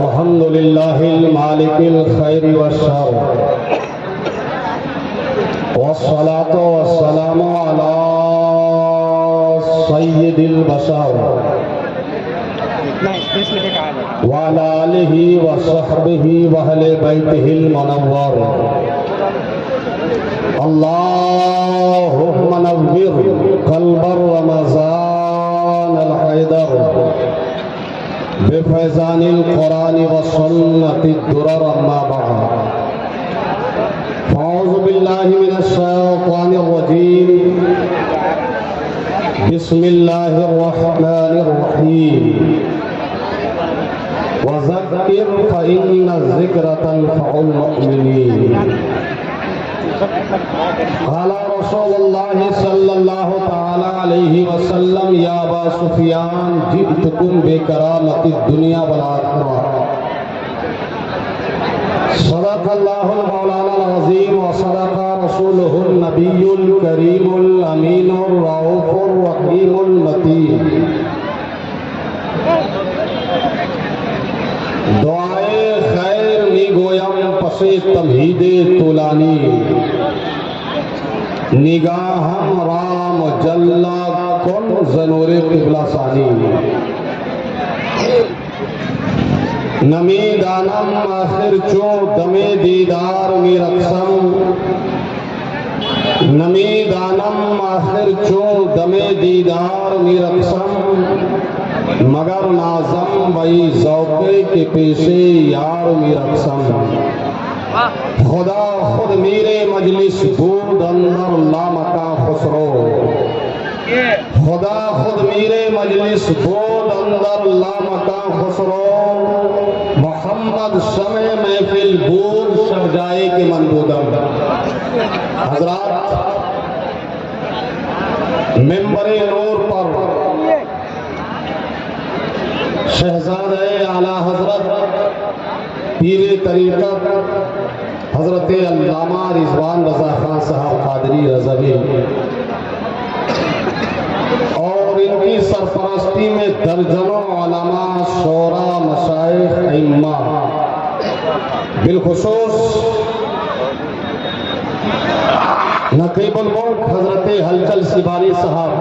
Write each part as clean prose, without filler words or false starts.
अल्हम्दुलिल्लाहिल मालिकिल खैरि वश्शर वस्सलातु वस्सलामु अला सय्यिदिल बशर व अला आलिहि व सहबिहि व अहले बैतिहिल मुनव्वर। अल्लाहुम्मा नव्विर क़ल्बर रमज़ान अल हैदर बिफैज़ानिल क़ुरान व सुन्नतिद दुरर अम्मा बअद। औज़ु बिल्लाहि मिनश शैतानिर रजीम। बिस्मिल्लाहिर रहमानिर रहीम। वज़क्किर फ़इन्न ज़िक्रा तनफ़उल मुमिनीन। क़ाला रसूलुल्लाहि सल्लल्लाहु तआला अलैहि वसल्लम या अबा सुफ़ियान जि'तुकुम बिकरामतिद दुनिया वल आखिरह। सदक़ल्लाहुल मौलानाल अज़ीम व सदक़ा रसूलुहुन नबियुल करीमुल अमीनुर रऊफ़ुर रहीमुल मतीन। दुआए खैर मी गोयम पसे तमहीदे तुलानी। निगाहम राम जल्ला कुन ज़नूरे क़िबला सानी। नमी दानम आखिर चो दमे दीदार मी रक्सम। नमी दानम आखिर चो दमे दीदार मी रक्सम। मगर नाज़म बई ज़ौक़े के पेशे यार मी रक्सम। खुदा खुद मेरे मजलिस दूध अंदर लामका खुसरो। खुदा खुद मेरे मजलिस दूध अंदर लामका खुसरो। मोहम्मद समय महफिल बूद शब जाए के मनबूदम। हजरात मिंबरे नूर पर शहजादे आला हजरत पीरे तरीक़त हजरत अल्लामा रिज़वान रज़ा खान साहब क़ादरी रज़वी और इनकी सरपरस्ती में दर्जनों उलमा शोरा मशाइख अइम्मा बिलखुसूस नक़ीबुल मुल्क हजरत हलचल सिबारी साहब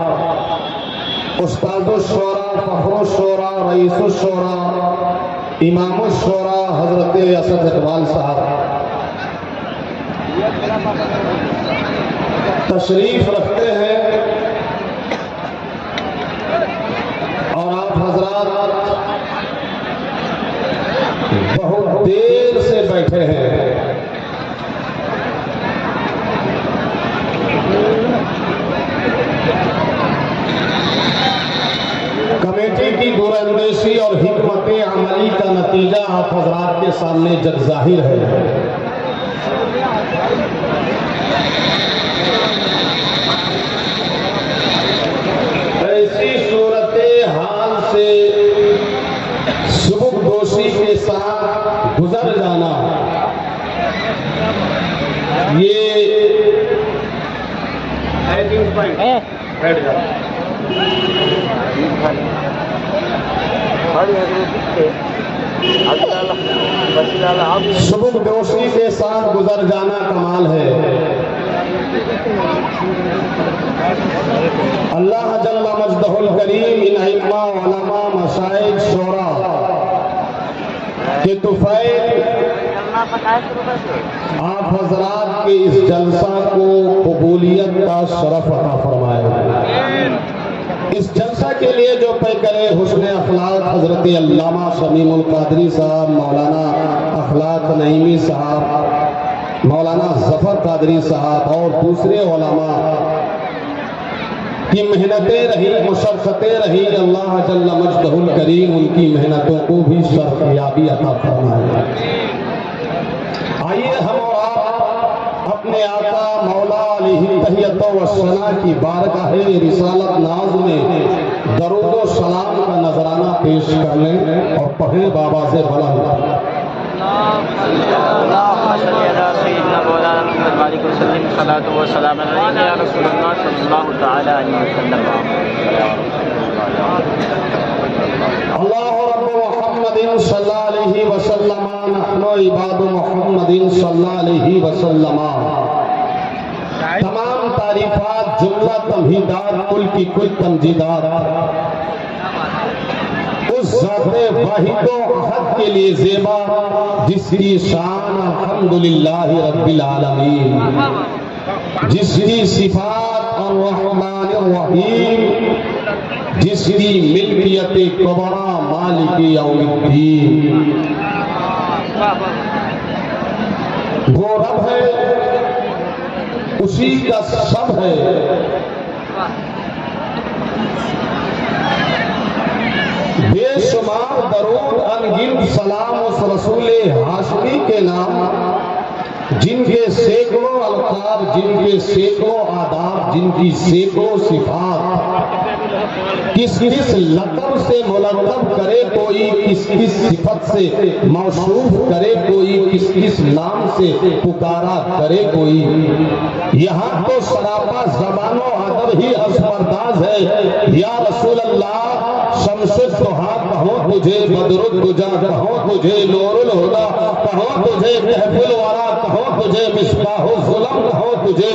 उस्तादुश शोरा फ़ख़्रुश शोरा रईसुश शोरा इमामुश शोरा हजरत असद इक़बाल साहब तशरीफ रखते हैं और आप हजरात बहुत देर से बैठे हैं। कमेटी की दूरअंदेशी और हिकमत अमली का नतीजा आप हजरात के सामने जग जाहिर है। ऐसी सूरत हाल से सुबुक दोषी के साथ गुजर जाना ये सुबुक दोषी के साथ गुजर जाना कमाल है। अल्लाह जल्ला मजदहुल करीम इन अइम्मा उलमा मशाइख शोरा के तुफ़ैल आप हजरात के इस जलसा को कबूलियत का शरफ अता फरमाए। इस जलसा के लिए जो पे करे हुस्न अखलाक हजरत अल्लामा शमीमुल क़ादरी साहब, मौलाना अखलाक नईमी साहब, मौलाना ज़फ़र क़ादरी साहब और दूसरे उलमा की मेहनतें रही, मुशक्क़तें रही। अल्लाह जल्ला मजदहुल करीम उनकी मेहनतों को भी शर्फ़याबी अता फरमाए। आइए हम और आप अपने आका मौला अलैहि तहियत व सना की बारगाह रिसालत नाज में दरूद व सलाम का नजराना पेश कर लें और पढ़ें बाबा से बुलंद। अल्लाह मुहम्मदिन सल्लल्लाहु अलैहि वसल्लम नहनु इबाद मुहम्मदिन सल्लल्लाहु अलैहि वसल्लम। तमाम तारीफात जुमला तमहीदात कुल की कुल तमजीदात उस ज़ाते वाहिदो अहद के लिए ज़ेबा जिसकी शान अल्हम्दुलिल्लाह रब्बिल आलमीन, जिसकी सिफात अर्रहमान अर्रहीम, जिसकी मिल्कियत कुबरा मालिक यौमिद्दीन। वो रब है, उसी का सब है। बेशुमार दरूद अनगिनत सलाम उस रसूल हाशमी के नाम, जिनके सैकड़ों अल्काब, जिनके सैकड़ों आदाब, जिनकी सैकड़ों सिफात, किस किस लक़ब से मुलक़ब करे कोई, किस किस सिफत से मौसूफ करे कोई, किस किस नाम से पुकारा करे कोई। यहाँ तो सरापा ज़बानो अदब ही असमरदाज है। या रसूल अल्लाह शमसुद दुहा कहो तुझे, बदरुद दुजा कहो तुझे, नूरुल हुदा कहो तुझे, कहफुल वरा कहो तुझे, मिसबाहुल ज़ुलम कहो तुझे,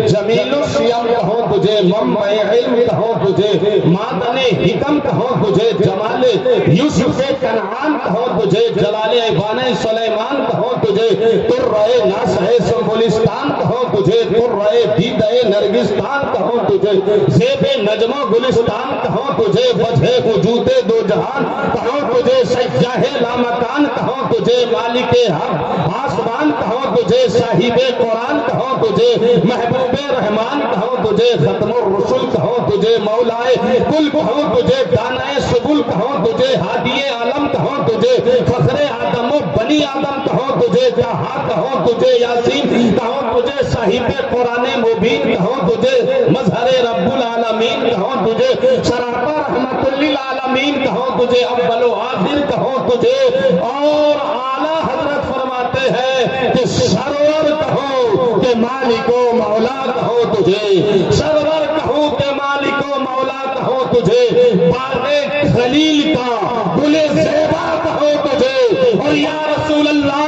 जमीलुल सियम कहो तुझे, मम्मे इल्म कहो तुझे, मादने हिकम कहो तुझे, जमाले यूसुफ कनान कहो तुझे, जलाले ऐबाने सुलेमान कहो तुझे, तुर्रे नासहे संबुलिस्तान कहो तुझे, तुर्रे दीदे नरगिस्तान कहो तुझे, ज़ेबे नजमो गुलिस्तान कहो तुझे, वजहे वजूदे दो जहान कहो तुझे, सज्जाहे लामकान कहो तुझे, मालिके हक आसमान कहो तुझे, साहिबे कुरान कहो तुझे, महबूबे रहमान कहो तुझे, खत्मुर रसूल कहो तुझे, मौलाए कुल कहो तुझे, दानाए सुबुल कहो तुझे, हादिए आलम कहो तुझे, फखरे आदमो बनी आदम कहो तुझे, जहां कहो तुझे, यासीन कहो तुझे, साहिबे कुराने मुबीन कहो तुझे, मजहरे रब्बुल आलमीन कहो तुझे, सरापा रहमतुल्लिल आलमीन कहो तुझे, अव्वलो आखिर कहो तुझे। और आला हजरत फरमाते हैं कि सरवर कहो के मालिको मौला कहो तुझे, सरवर कहो के मालिको मौला कहो तुझे, बागे खलील का गुले ज़ेबा कहो तुझे। और या रसूल अल्लाह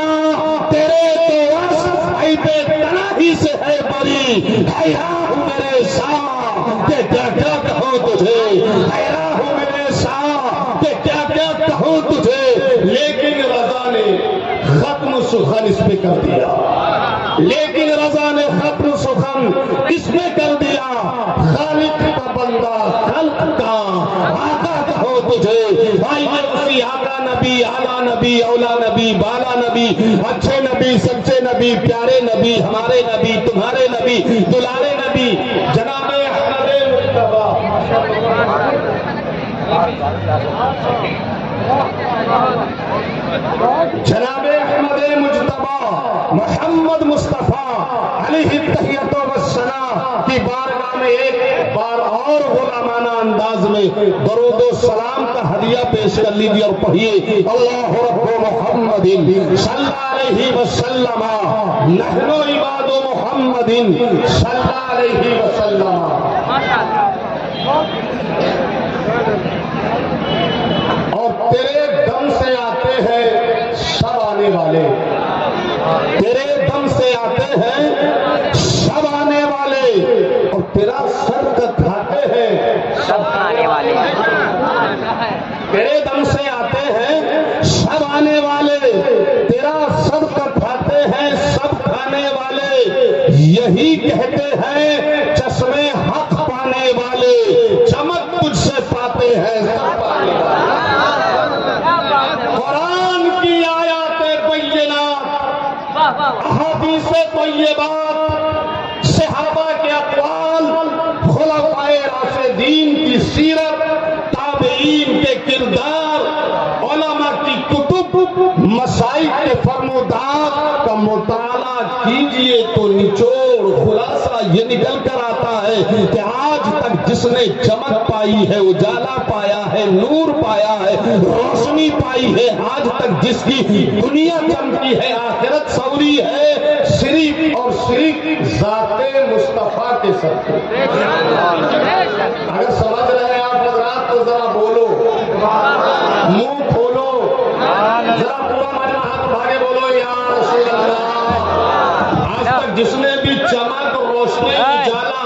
तेरे तो वस्फ़ पे तनाही से है बरी, हैरा हूँ मेरे शाह के क्या क्या कहो तुझे, हैरा हूँ मेरे शाह के क्या क्या कहो तुझे। लेकिन रज़ा ने खत्म सुखन इस पे कर दिया, लेकिन रज़ा ने खत्म सुखन इस पे कर दिया। खालिक का बंदा खल्क का आका कहो तुझे, भाई उसी आका नबी, आला नबी, औला नबी, बाला नबी, अच्छे नबी, सच्चे नबी, प्यारे नबी, हमारे नबी, तुम्हारे नबी, दुलारे नबी, जनाबे अहमदे मुज्तबा, जनाबे अहमदे मुज्तबा मोहम्मद मुस्तफा अलैहि तहियतो वस्सना की बारगाह में एक बार और गुलामाना अंदाज में दरूदो सलाम का हदिया पेश कर लीजिए और पढ़िए, अल्लाहु रब्बु मुहम्मदिन सल्लल्लाहु अलैहि वसल्लम नहनु इबादु मुहम्मदिन सल्लल्लाहु अलैहि वसल्लम। और तेरे दम से आते हैं सब आने वाले, तेरे दम से आते हैं सब आने वाले, और तेरा सर खाते हैं सब आने वाले। तेरे दम से आते हैं सब आने वाले, तेरा सब खाते हैं सब खाने वाले। यही कहते हैं चश्मे हक पाने वाले, चमक तुझसे पाते हैं सब पाने वाले। कुरान की आयाते बय्यिनात, अहादीसे तय्यबात, सहाबा के अक़वाल, खुलफ़ाए राशिदीन की सीरत, ताबईन के किरदार, उलमा की कुतुब, मसाइल के फरमोदार का मुताला कीजिए तो निचोड़ खुलासा ये निकल कर आता है कि आज तक जिसने चमक पाई है, उजाला पाया है, नूर पाया है, रोशनी पाई है, आज तक जिसकी दुनिया चमकी है, आखिरत सवरी है, सिर्फ और सिर्फ ज़ाते मुस्तफा के सदक़े। अगर समझ रहे हैं आप हज़रात तो जरा बोलो, मुंह खोलो, जरा पूरा माना हाथ भागे बोलो या रसूल अल्लाह। आज तक जिसने भी चमक रोशनी उजाला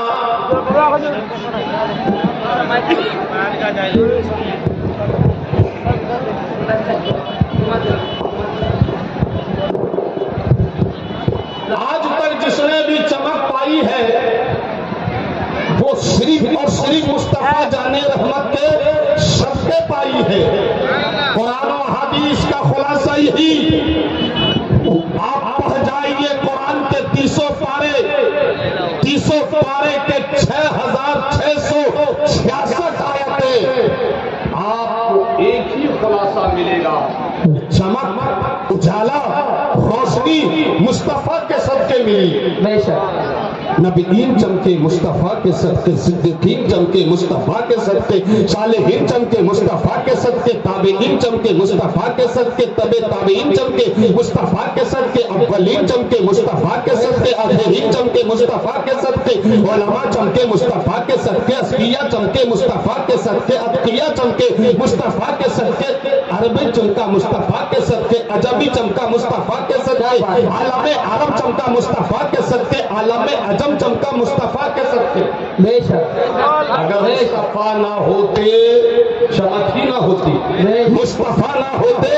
आज तक जिसने भी चमक पाई है वो सिर्फ और सिर्फ मुस्तफा जाने रहमत के सबके पाई है। कुरान और हदीस का खुलासा यही, आप पढ़ जाइए कुरान के 300 पारे के 6666 आयतें, आपको एक ही खुलासा मिलेगा, चमक उजाला रोशनी मुस्तफा के सदके मिली। बेशक नबीन चमके मुस्तफा के सदके, सिद्दीकीन चमके मुस्तफा के सदके, सालेहीन चमके मुस्तफा के सदके, ताबीईन चमके मुस्तफा के सदके, तबे ताबीईन चमके मुस्तफा के सदके, अव्वलीन चमके मुस्तफा के सदके, आखिरीन चमके मुस्तफा के सदके, उलमा चमके मुस्तफा के सदके, अस्किया चमके मुस्तफा के सदके, अत्किया चमके मुस्तफा के सदके, अरबी चमका मुस्तफा के सदके, अजमी चमका मुस्तफा के सदके, आलम अरब चमका मुस्तफा के सदके, आलम अजम चमका मुस्तफा के सदके। बेशक अगर मुस्तफा ना होते चमक ही ना होती, मुस्तफा ना होते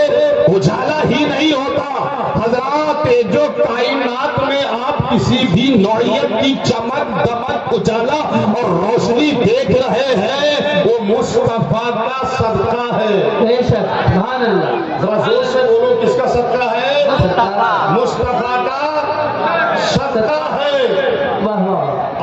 उजाला ही नहीं होता। हजरात जो कायनात में आप किसी भी नौइयत की चमक दमक उजाला और रोशनी देख रहे हैं वो मुस्तफा का सदका है। बेशक सुभान अल्लाह, जरा जोर से बोलो किसका सदका है? मुस्तफा का सदका है।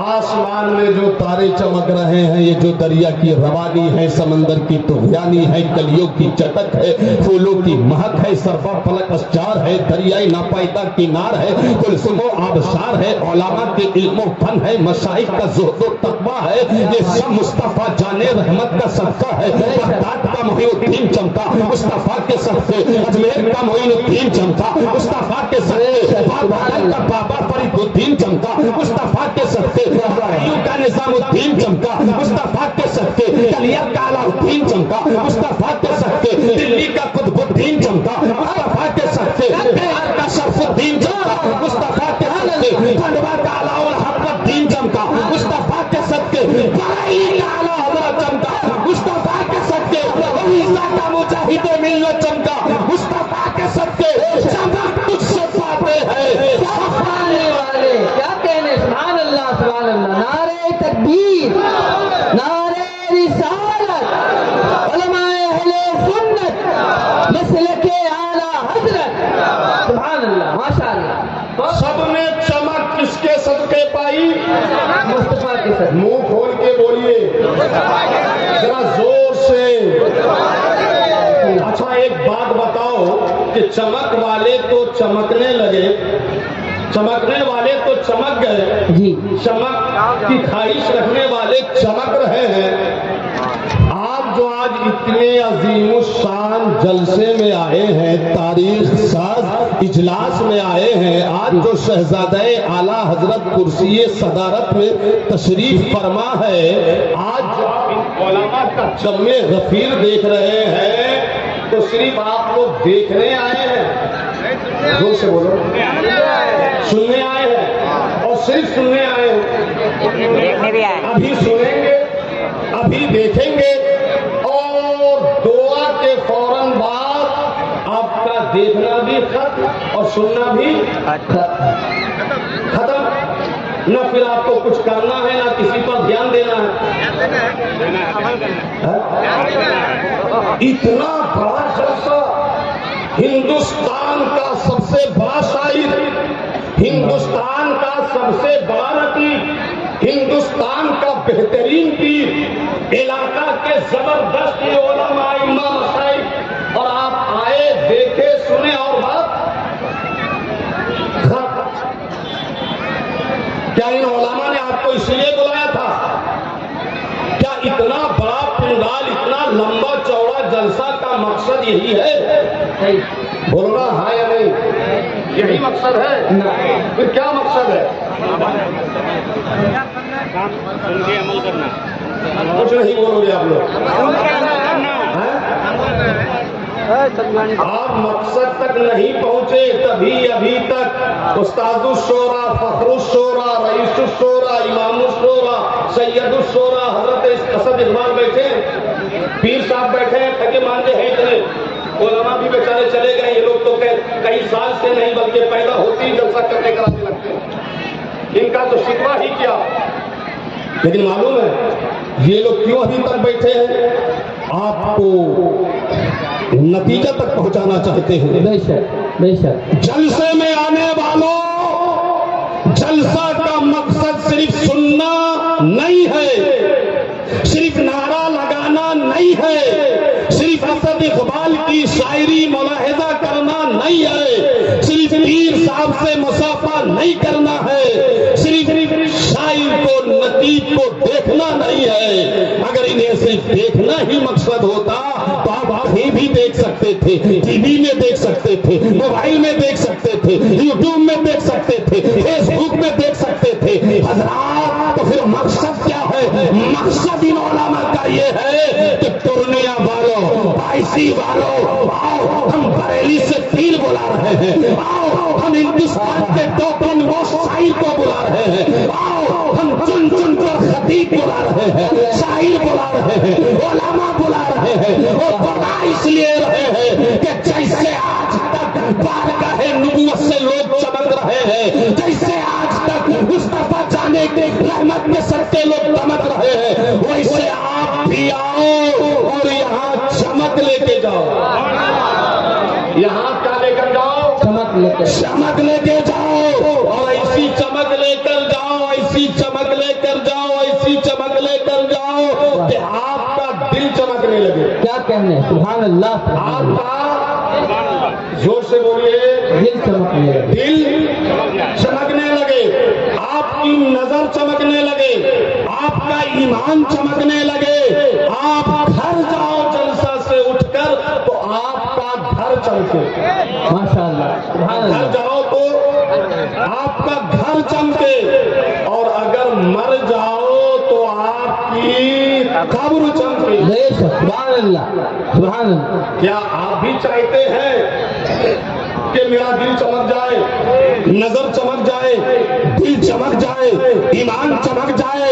आसमान में जो तारे चमक रहे हैं, ये जो दरिया की रवानी है, समंदर की तुगयानी है, कलियों की चटक है, फूलों की महक है, सरफा फलक अस्चार है, दरियाई नापायदा किनार है, कुलसुमो आबशार है, उलमा के इल्मो फन है, मशाइख का ज़ुहद और तक़वा है, ये सब मुस्तफा जाने रहमत का सदका है। बगदाद का मोइनुद्दीन चमका मुस्तफा के सदके, अजमेर का मोइनुद्दीन चमका मुस्तफा के सदके, बाबा का बाबा फरीदुद्दीन चमका मुस्तफा के सदके, का निजामुद्दीन चमका मुस्तफा के सदके, कलिया का अलाउद्दीन चमका मुस्तफा के सदके, दिल्ली का कुतुबुद्दीन चमका मुस्तफा के सदके, बिहार का शरफुद्दीन चमका मुस्तफा के सदके, खंडवा का अलाउल हक़ुद्दीन चमका मुस्तफा के सदके, बरेली का आला हज़रत चमका मुस्तफा के सदके, उड़ीसा का मुजाहिद मिल्लत चमका मुस्तफा के सदके। चमक तुझसे पाते हैं पाने वाले, क्या कहने, सुभान अल्लाह सुभान अल्लाह। नारे तकबीर, नारे रिसालत, उलमाए अहले सुन्नत, मसलके आला हज़रत, सुभान अल्लाह माशाअल्लाह। सबने चमक किसके सदके पाई? मुस्तफा के सदके। मुंह खोल के बोलिए जरा जोर से। अच्छा एक बात बताओ कि चमक वाले तो चमकने लगे, चमकने वाले तो चमक गए जी, चमक की ख्वाहिश रखने वाले चमक रहे हैं। आप जो आज इतने अजीमुशान जलसे में आए हैं, तारीख साज इजलास में आए हैं, आज जो शहजादे आला हजरत कुर्सी सदारत में तशरीफ फरमा है, आज जो आप इन उलमा का जम्मे गफीर देख रहे हैं तो सिर्फ आप लोग देखने आए हैं, जोर से बोलो, सुनने आए हैं और सिर्फ सुनने आए हैं। अभी सुनेंगे, अभी देखेंगे और दुआ के फौरन बाद आपका देखना भी खत्म और सुनना भी खत्म। न फिर आपको कुछ करना है, ना किसी पर ध्यान देना है। इतना बड़ा जलसा, हिंदुस्तान का सबसे बड़ा शायर, हिंदुस्तान का सबसे बड़ा रकीब, हिंदुस्तान का बेहतरीन पीर, इलाका के जबरदस्त उलमा इमाम मशाइख, और आप आए, देखे, सुने और बात क्या इन उलमा ने आपको इसलिए बुलाया था? क्या इतना बड़ा पंडाल, इतना लंबा चौड़ा जलसा का मकसद यही है? बोलना है या नहीं? यही मकसद है? फिर क्या मकसद है? उनके अमल करना। कुछ नहीं बोलोगे आप लोग? आप मकसद तक नहीं पहुंचे तभी अभी तक उस्तादुश्शोरा, फखरुश्शोरा, रईसुश्शोरा, इमामुश्शोरा, सैयदुश्शोरा, हजरत असद इकबाल बैठे, पीर साहब बैठे हैं, फके मांझे हैं इतने, उलमा भी बेचारे चले गए। ये लोग तो कई साल से नहीं बल्कि पैदा होती ही जलसा करने कराने लगते हैं, इनका तो शिकवा ही क्या। लेकिन मालूम है ये लोग क्यों अभी तक बैठे हैं? आपको नतीजा तक पहुंचाना चाहते हैं। बेशक बेशक। जलसे में आने वालों, जलसा का मकसद सिर्फ सुनना नहीं है, सिर्फ नारा लगाना नहीं है, सिर्फ असद इकबाल की शायरी मुलाहिजा करना नहीं है, सिर्फ पीर साहब से मुसाफा नहीं करना है, सिर्फ शायर को नकीब को देखना नहीं है। अगर इन्हें सिर्फ देखना ही मकसद होता तो आप कहीं भी देख सकते थे, टीवी में देख सकते थे, मोबाइल में देख सकते थे, यूट्यूब में देख सकते थे, फेसबुक में देख सकते थे। हजरात, तो फिर मकसद क्या है? मकसद इन उलमा का ये है कि पूर्णिया वालों, आईसी वालों, आओ हम बरेली से पीर बुला रहे हैं, आओ हम हिंदुस्तान के 2-3 वो शायर को बुला रहे हैं, आओ हम चुन चुन कर खतीब बुला रहे हैं, शायर बुला रहे हैं, उलमा बुला रहे हैं। और बुला इसलिए रहे हैं कि जैसे आज तक बारगाहे नबुव्वत से लोग चमक रहे हैं, जैसे आज तक मुस्तफा जाने के रहमत के सत्ते लोग चमक रहे हैं, वैसे आप भी आओ और यहाँ चमक लेके जाओ। यहाँ क्या लेकर जाओ? चमक लेके जाओ। और ऐसी चमक लेकर जाओ, ऐसी चमक लेकर जाओ, ऐसी चमक लेकर जाओ कि आपका दिल चमकने लगे। क्या कहने, सुभान अल्लाह। आपका, जोर से बोलिए, दिल चमकने लगे, दिल चमकने लगे, आपकी नजर चमकने लगे, आपका ईमान चमकने लगे। आप घर जाओ जलसा से उठकर तो आपका घर चमके। माशाअल्लाह, सुभान घर अल्लाह। जाओ तो आपका घर चमके, और अगर मर जाओ तो आपकी कब्र चमके। बेशक, सुभान अल्लाह, सुभान अल्लाह। क्या आप भी चाहते हैं कि मेरा दिल चमक जाए, नजर चमक जाए, दिल चमक जाए, ईमान चमक जाए?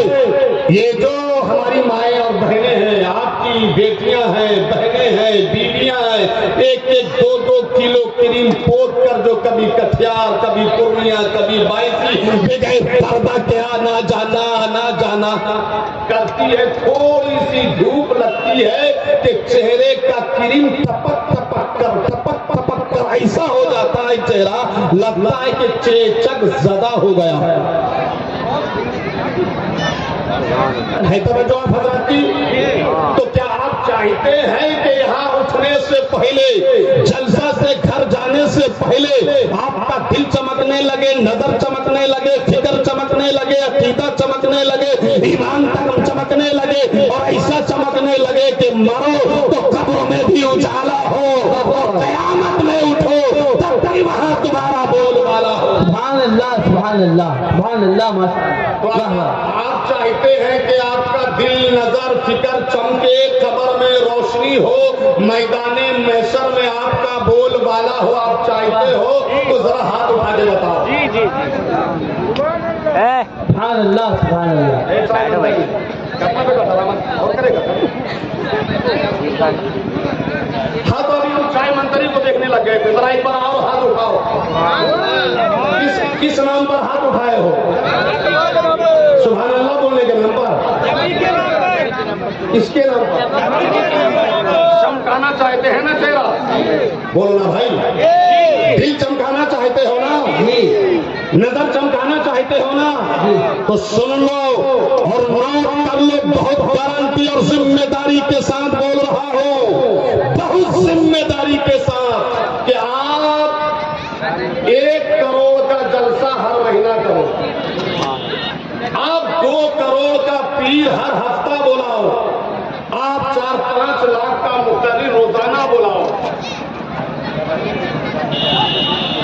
ये जो हमारी माएँ और बहनें हैं, आपकी बेटियां हैं, बहनें हैं, बीवियां हैं, 1-2 किलो क्रीम पोत कर जो कभी कटियार, कभी पूर्णिया, कभी बायसी बगैर पर्दा के आना जाना करती है। थोड़ी सी धूप लगती है कि चेहरे का क्रीम टपक कर ऐसा हो जाता है, चेहरा लगता है कि चेचक ज़दा हो गया है। तो आप हजरत की, तो क्या आप चाहते हैं कि यहाँ उठने से पहले, जलसा से घर जाने से पहले आपका दिल चमकने लगे, नजर चमकने लगे, फिक्र चमकने लगे, अकीदा चमकने लगे, ईमान तक चमकने लगे, और ऐसा चमकने लगे कि मरो तो कब्र में भी उजाला हो, और कयामत में उठो तब तक वहां तुम्हारा बोलबाला हो। सुभान अल्लाह, सुभान अल्लाह, सुभान अल्लाह, माशाअल्लाह। आप चाहते हैं कि आपका दिल, नजर, फिक्र चमके, कब्र में रोशनी हो, मैदाने महशर में आपका बोलबाला हो, आप चाहते हो तो जरा हाथ उठा के बताओ। जी जी सुभान अल्लाह, सुभान अल्लाह। हाँ, तो अभी हम चाय मंत्री को देखने लग गए थे, जरा एक बार आओ, हाथ उठाओ। किस नाम पर हाथ उठाए हो? सुभान अल्लाह बोलने के नाम पर, इसके नाम पर चमकाना चाहते हैं ना चेहरा? बोलो ना भाई, दिल चमकाना चाहते हो ना? नजर चमकाना चाहते हो ना? तो सुन लो और नोट कर लो, बहुत गारंटी और जिम्मेदारी के साथ बोल रहा हूं, बहुत जिम्मेदारी के साथ, कि आप 1 करोड़ का जलसा हर महीना करो, आप 2 करोड़ का पीर हर हफ्ता बुलाओ, आप 4-5 लाख का मुक्तदी रोजाना बुलाओ,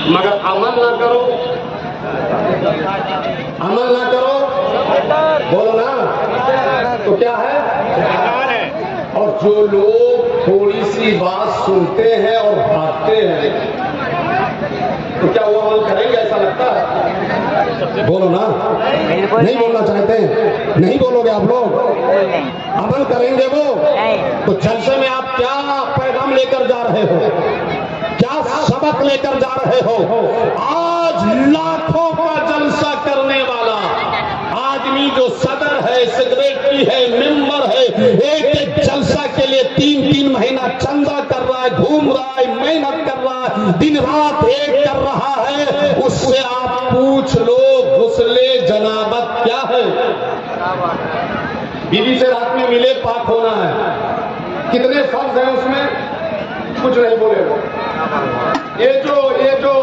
मगर अमल ना करो, अमल ना करो, बोलो ना, तो क्या है? और और जो लोग थोड़ी सी बात सुनते हैं और भागते हैं, तो क्या वो अमल करेंगे? ऐसा लगता है? बोलो ना, नहीं बोलना चाहते हैं? नहीं बोलोगे आप लोग? अमल करेंगे वो? तो जलसे में आप क्या पैगाम लेकर जा रहे हो, क्या सबक लेकर जा रहे हो? आज लाखों का जलसा करने वाला आदमी जो सदर है, सेक्रेटरी है, मेंबर है, एक एक जलसा के लिए 3-3 महीना चंदा कर रहा है, घूम रहा है, मेहनत कर रहा है, दिन रात एक कर रहा है, उससे आप पूछ लो गुस्ले जनाबत क्या है? बीवी से रात में मिले पाक होना है, कितने फर्ज हैं उसमें? कुछ नहीं बोले वो। ये जो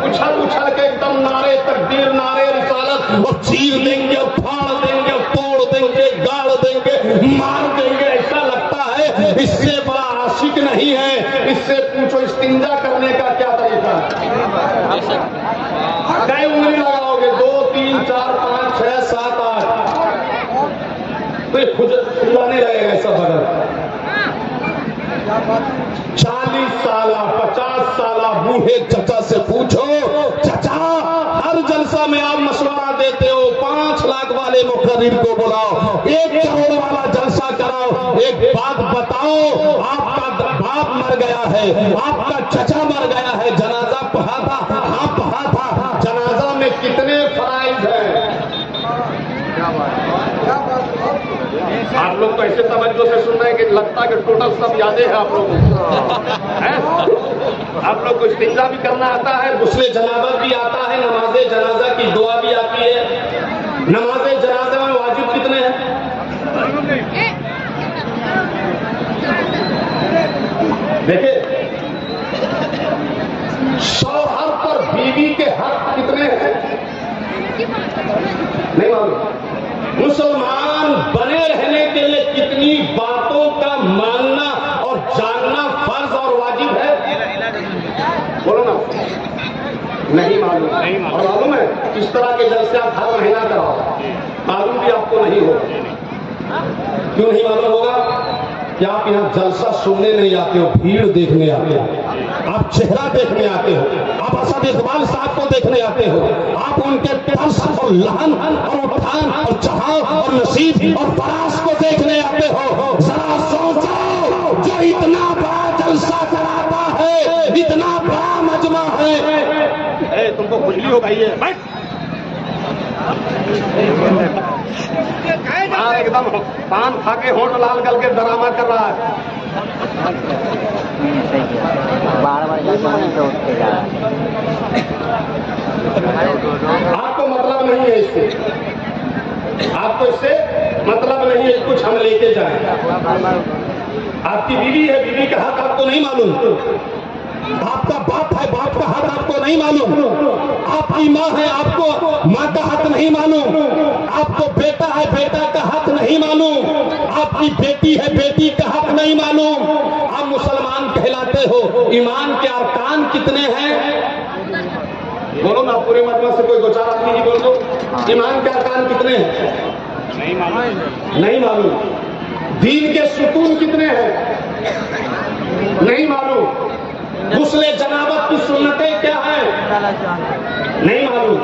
उछल के एकदम नारे तकबीर, नारे रिसालत, और चीर देंगे, फाड़ देंगे, तोड़ देंगे, गाड़ देंगे, मार देंगे, ऐसा लगता है इससे बड़ा आशिक नहीं है। इससे पूछो इस्तिंजा करने का क्या तरीका है? कई उंगली लगाओगे? 2, 3, 4, 5, 6, 7, 8, तो ये खुजाने लगेगा ऐसा बगल। 40 साला 50 साला बूढ़े चचा से पूछो, चचा हर जलसा में आप मशवरा देते हो, 5 लाख वाले मुकर्रिर को बुलाओ, 1 करोड़ वाला जलसा कराओ, एक बात बताओ, आपका बाप मर गया है, आपका चचा मर गया है, जनाजा पढ़ा था? हाँ पढ़ा था। जनाजा में कितने फराइज हैं? आप लोग तो ऐसे तवज्जो से सुन रहे हैं कि लगता है कि टोटल सब यादें हैं आप लोगों को। आप लोग को इस्तिंजा भी करना आता है, गुस्ले जनाबत भी आता है, नमाजे जनाजा की दुआ भी आती है। नमाजे जनाजा में वाजिब कितने हैं? देखिए, शौहर पर बीवी के हक कितने हैं? नहीं मालूम। मुसलमान बने रहने के लिए कितनी बातों का मानना और जानना फर्ज और वाजिब है? बोलो ना। नहीं मालूम। और मालूम है इस तरह के जलसे आप हर महीना कराओ, मालूम भी आपको नहीं होगा। क्यों नहीं मालूम होगा? कि आप यहाँ जलसा सुनने नहीं आते हो, भीड़ देखने आते हो, आप चेहरा देखने आते हो, आप असद इकबाल साहब को देखने आते हो, आप उनके तर्स और लहन और उठान और चढ़ाव और नसीब और फराज को देखने आते हो। जरा सोचो, जो इतना बड़ा जलसा कराता है, इतना बड़ा मजमा है, तुमको खुजली हो गई है? हाँ, एकदम पान खा के होंठ लाल करके ड्रामा कर रहा है। आपको मतलब नहीं है इससे, आपको इससे मतलब नहीं है कुछ हम लेके जाएं। आपकी बीवी है, बीवी का हक आपको नहीं मालूम। आपका बाप है, बाप का हक आपको नहीं मालूम। आपकी माँ है, आपको माँ का हक नहीं मालूम। आपको बेटा है, बेटा का हक नहीं मालूम। आपकी बेटी है, बेटी का हक नहीं मालूम। आप मुसलमान कहलाते हो, ईमान के अरकान कितने हैं? बोलो ना, पूरे मजमा से कोई 2-4 आदमी ही बोल दो, ईमान के अरकान कितने हैं? नहीं मालूम। नहीं मालूम। दीन के सुकून कितने हैं? नहीं मालूम। गुस्ले जनाबत की सुन्नतें क्या है? नहीं मालूम।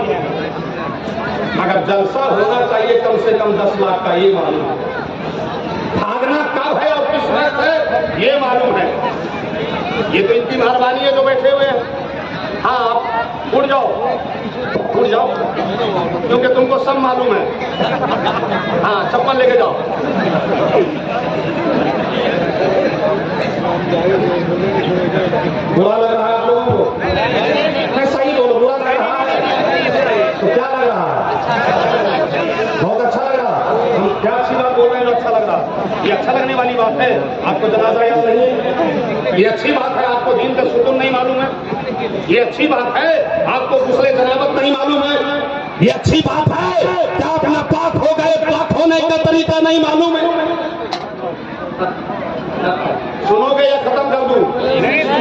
मगर जलसा होना चाहिए कम से कम 10 लाख का, ये मालूम। भागना कब है और किस वक्त है, ये मालूम है। ये तो इनकी मेहरबानी है जो बैठे हुए हैं। हाँ, आप उड़ जाओ, उड़ जाओ, क्योंकि तुमको सब मालूम है। हाँ, चप्पल लेके जाओ। बुरा लग रहा है आप लोगों को? मैं सही बोलो, बुरा लग रहा है तो क्या लग रहा है? बहुत अच्छा लग रहा। हम क्या अच्छी बात बोल रहे हैं जो अच्छा लग रहा? ये अच्छा लगने वाली बात है। आपको जनाजा याद नहीं है, ये अच्छी बात है। आपको दीन का सुकून नहीं मालूम है, ये अच्छी बात है। आपको गुस्ले जनाबत नहीं मालूम है, ये अच्छी बात है। क्या आप नापाक हो गए, पाक होने का तरीका नहीं मालूम है? सुनोगे या खत्म कर दूं?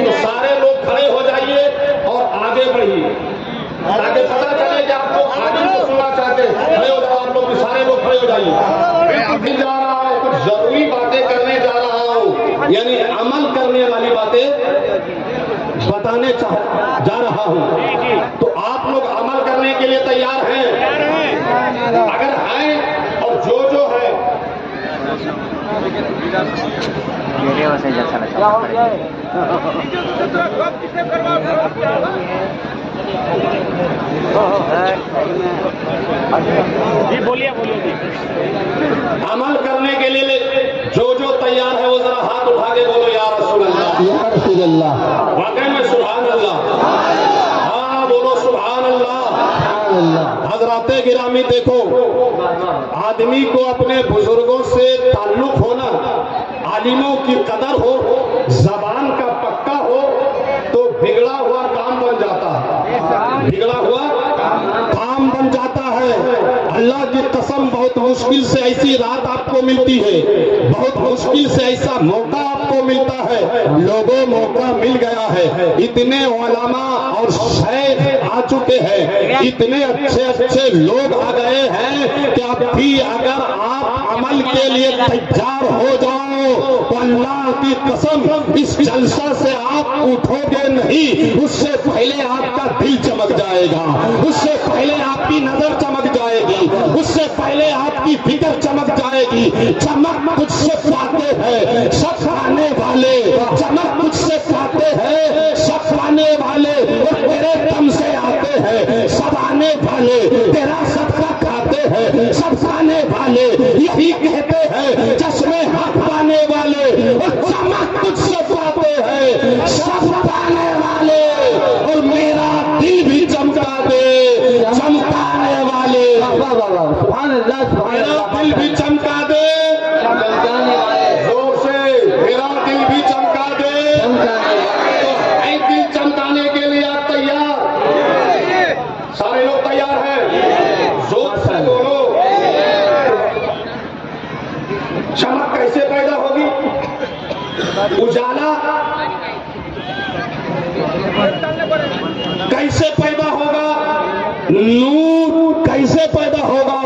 तो सारे लोग खड़े हो जाइए और आगे बढ़िए, ताकि पता चले कि आप लोग आगे को सुनना चाहते हैं। खड़े हो जाओ, आप लोग सारे लोग खड़े हो जाइए। मैं अभी जा रहा हूँ, कुछ जरूरी बातें करने जा रहा हूँ। बताने जा रहा हूँ, तो आप लोग अमल करने के लिए तैयार हैं? अगर हैं और जो है बोलिए अमल करने के लिए जो तैयार है वो जरा हाथ उठा के बोलो या रसूल अल्लाह। या रसूल अल्लाह। वाकई में सुभान अल्लाह। हाँ बोलो सुभान अल्लाह। हजराते गिरामी देखो, आदमी को अपने बुजुर्गों से ताल्लुक होना, आलिमों की कदर हो, जबान का पक्का हो, तो बिगड़ा हुआ काम बन जाता है। बिगड़ा हुआ काम बन जाता है। अल्लाह की कसम बहुत मुश्किल से ऐसी रात आपको मिलती है, बहुत मुश्किल से ऐसा मौका आपको मिलता है। लोगों मौका मिल गया है, इतने उलमा और शेख आ चुके हैं, इतने अच्छे अच्छे लोग आ गए हैं कि अब भी अगर आप अमल के लिए तैयार हो जाओ तो अल्लाह की कसम इस जलसा से आप उठोगे नहीं, उससे पहले आपका दिल चमक जाएगा, उससे पहले आपकी नजर चमक जाएगी, उससे पहले आपकी फिक्र चमक जाएगी। चमक मुझसे पाते हैं सब पाने वाले, चमक मुझसे पाते हैं सब पाने वाले, और तेरे दम से आते हैं सब आने वाले, तेरा सदका खाते हैं सब आने वाले, यही कहते हैं चश्मे हक पाने वाले, और चमक तुझसे पाते हैं सब पाने वाले, और मेरा दिल भी चमका दे चमकाने वाले। सुभान अल्लाह, सुभान मेरा अल्लाह। दिल भी चमका दे, चमकाने वाले, जोर से मेरा दिल भी चमका दे। चमकाने वाले। तो है दिल चमकाने के लिए आप तैयार? सारे लोग तैयार हैं? जोर से बोलो। चमक कैसे पैदा होगी? उजाला कैसे पैदा होगा? नूर कैसे पैदा होगा?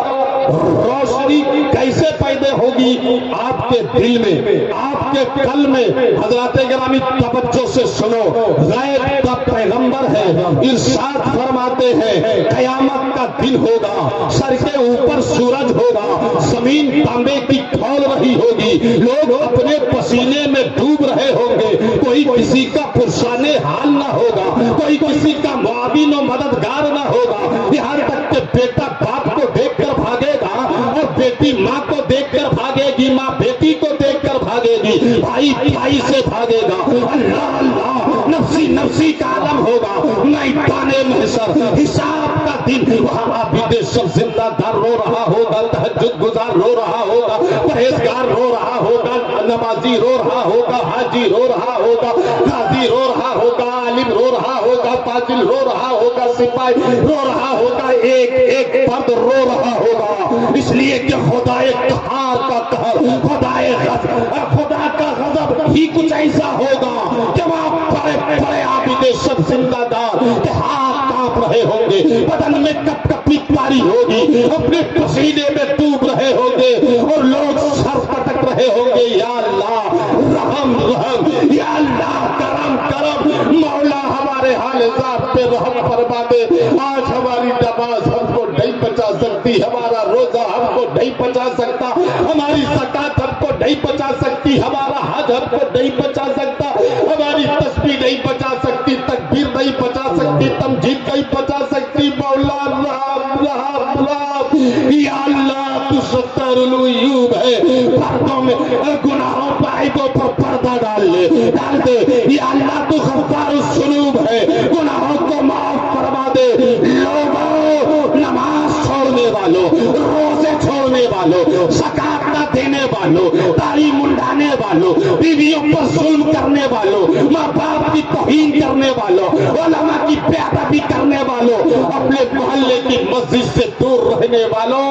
रोशनी कैसे पैदा होगी? आपके दिल में, आपके कल में। हजरात गिरामी तवज्जो से सुनो, गैब का पैगंबर है, इरशाद फरमाते हैं कयामत का दिन होगा, सर के ऊपर सूरज होगा, जमीन तांबे की खौल रही होगी, लोग अपने पसीने में डूब रहे होंगे, कोई किसी का पुरसाने हाल ना होगा, कोई किसी का मुआविन और मददगार ना होगा। यहाँ तक के बेटा बाप को देखकर भागेगा, और बेटी माँ को देखकर भागेगी, माँ बेटी को देखकर भागेगी, भाई भाई से भागेगा। अल्लाह अल्लाह, नफसी नफसी का आलम होगा, मैदाने महशर, हिसाब का दिन। वहाँ आबिद सब जिंदादार रो रहा होगा, तहज्जुद गुजार रो रहा होगा, परहेजगार रो रहा होगा, नमाजी रो रहा होगा, हाजी रो रहा होगा, गाजी रो रहा होगा, आलिम रो रहा होगा, फाजिल रो रहा होगा, सिपाही रो रहा होगा, एक एक फर्द रो रहा होगा। इसलिए कि खुदाए कहार का कहर, खुदा का गजब ही कुछ ऐसा होगा कि वहाँ बड़े बड़े आबिद सब जिंदादार के हाथ कांप रहे होंगे, बदन में कपकपी तारी होगी, अपने पसीने में डूब रहे होंगे, और लोग सर पटक रहे होंगे, या अल्लाह रहम रहम, या अल्लाह करम करम, मौला हमारे हाल ज़ात पे रहम फरमा दे। आज हमारी नमाज हमको नहीं बचा सकती, हमारा रोजा हमको नहीं बचा सकता, हमारी ज़कात हमको नहीं बचा सकती, हमारा हज हमको नहीं बचा सकता, हमारी तस्बीह नहीं बचा सकती, तकबीर नहीं बचा सकती, तमजीद नहीं बचा सकती। मौला राम राम राम, या अल्लाह तू सत्तारुल उयूब है, पर्दों में गुनाहों पर आइबों पर पर्दा डाल दे। या अल्लाह तू गफ्फारुस ज़ुनूब है, गुनाहों को माफ फरमा दे। लोगों, नमाज छोड़ने वालों, रोजे छोड़ने वालों, ज़कात न देने वालों, दाढ़ी मुंडाने वालों, बीवियों पर जुल्म करने वालों, माँ बाप की तौहीन करने वालों, उलमा की बेअदबी करने वालों, अपने मोहल्ले की मस्जिद से दूर रहने वालों,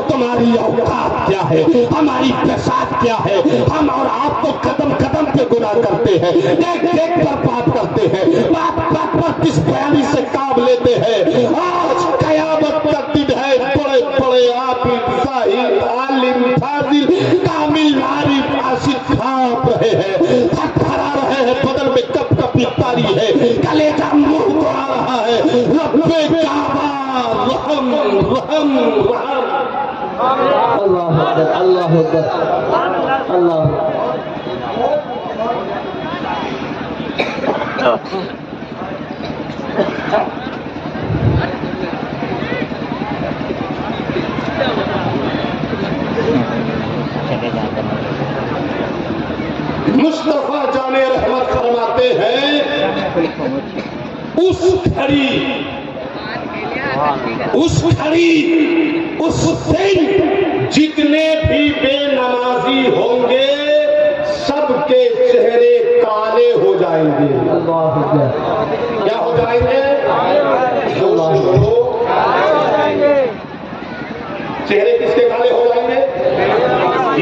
तुम्हारी औकात क्या है? हमारी पेशाब क्या है? हम और आप तो कदम कदम पे गुनाह करते हैं, देख देख कर बात करते हैं, बात बात पर किस बयानी से काम लेते हैं। आज कयामत का दिन है, बड़े बड़े आबिद, साहिब, आलिम, फाजिल, कामिल, आरिफ, आशिक कांप रहे हैं, थरथरा रहे हैं, बदन में कप कपी जारी है, कलेजा मुंह को आ रहा है, रब्बे काबा रहम रहम रहम। अल्लाह अकबर, अल्लाह अकबर, अल्लाह। मुस्तफा जाने रहमत फरमाते हैं, उस दिन जितने भी बेनमाजी होंगे सबके चेहरे काले हो जाएंगे। अल्लाह अकबर, क्या हो जाएंगे? चेहरे किसके काले हो जाएंगे?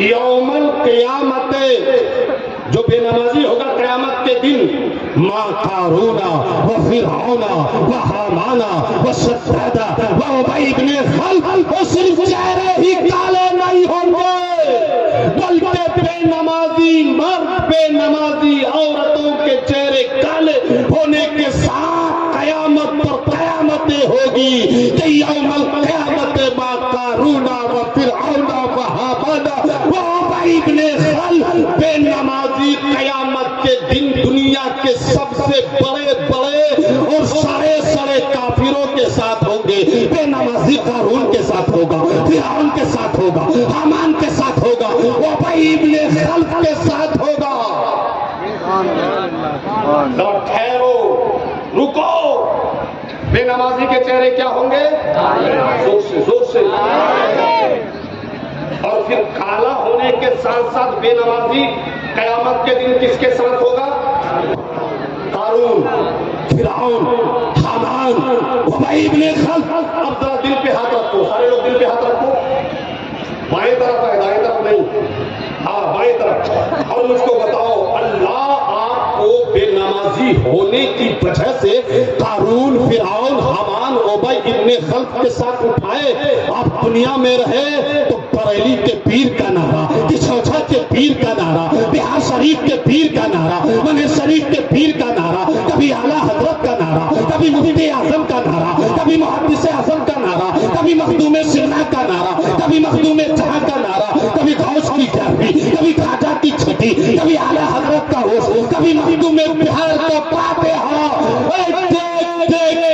यौमल क़यामत, जो बेनमाजी होगा क़यामत के दिन, मा कारूना व फिरऔना व हामाना व सद्दादा व उबई इब्ने खल्फ, वो सिर्फ चेहरे ही काले नहीं होंगे, बल्कि बेनमाजी मर्द, बेनमाजी औरतों के चेहरे काले होने के साथ क़यामत पर क़यामतें होगी कि यौमल क़यामत मा कारूना व फिरऔना व हामाना व उबई इब्ने खल्फ, बेनमाजी क़यामत के दिन दुनिया के सबसे बड़े बड़े और सड़े काफिरों के साथ होंगे। बेनमाजी कारून के साथ होगा, फिरऔन के साथ होगा, हामान के साथ होगा, उबई इब्ने खल्फ के साथ होगा। ठहरो, रुको, बेनमाजी के चेहरे क्या होंगे? जोर से जोर से। और फिर काला होने के साथ साथ बेनमाजी क़यामत के दिन किसके साथ होगा? कारून, फिरऔन, हामान, उबई इब्ने खल्फ। अब जरा दिल पे हाथ रखो, सारे लोग दिल पे हाथ रखो। बाएं तरफ है, दाएं तरफ नहीं, हाँ बाएं तरफ। और मुझको बताओ, अल्लाह आपको बेनमाजी होने की वजह से कारून, फिरऔन, हामान, उबई इब्ने खल्फ के साथ उठाए, आप दुनिया में रहे तो बरेली के पीर का नारा, किशौछा के पीर का नारा, बिहार शरीफ के पीर का नारा, मने शरीफ के पीर का नारा, कभी आला हजरत का नारा, कभी मुफ्ती आजम का नारा, कभी मुहद्दिस आजम का नारा, कभी मखदूम सिन्हा का नारा, कभी मखदूम जहां का नारा, कभी गौस की ग्यारहवीं, कभी खाजा की छठी, कभी आला हजरत का होश, कभी मखदूम बिहार का फातिहा।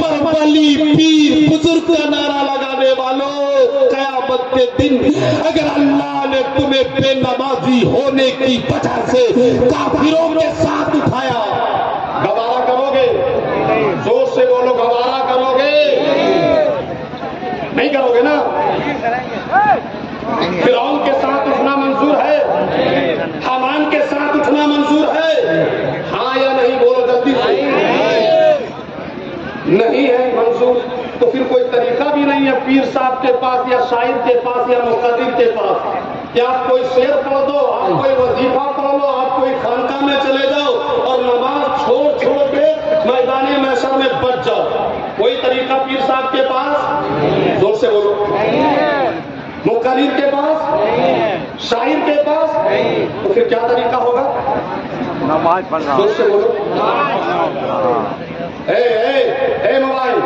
बरबली पीर बुजुर्ग का नारा लगाने वालों, क़यामत के दिन अगर अल्लाह ने तुम्हें बेनमाजी होने की वजह से काफिरों के साथ उठाया, गवारा करोगे? जोर से बोलो, गवारा करोगे? नहीं करोगे ना? फिरऔन के साथ उठना मंजूर है? हामान के साथ उठना मंजूर है? हाँ या नहीं बोलो जल्दी से। नहीं है मंजूर, तो फिर कोई तरीका भी नहीं है पीर साहब के पास या शायर के पास या मुक़द्दिर के पास कि आप कोई शेर पढ़ दो, आप कोई वजीफा पढ़ लो, आप कोई खानका में चले जाओ और नमाज छोड़ के मैदाने महशर में बच जाओ। कोई तरीका पीर साहब के पास? जोर से बोलो। मुक़द्दिर के पास? शायर के पास? तो फिर क्या तरीका होगा? नमाज पढ़ना। जोर से बोलो। ए मोबाइल,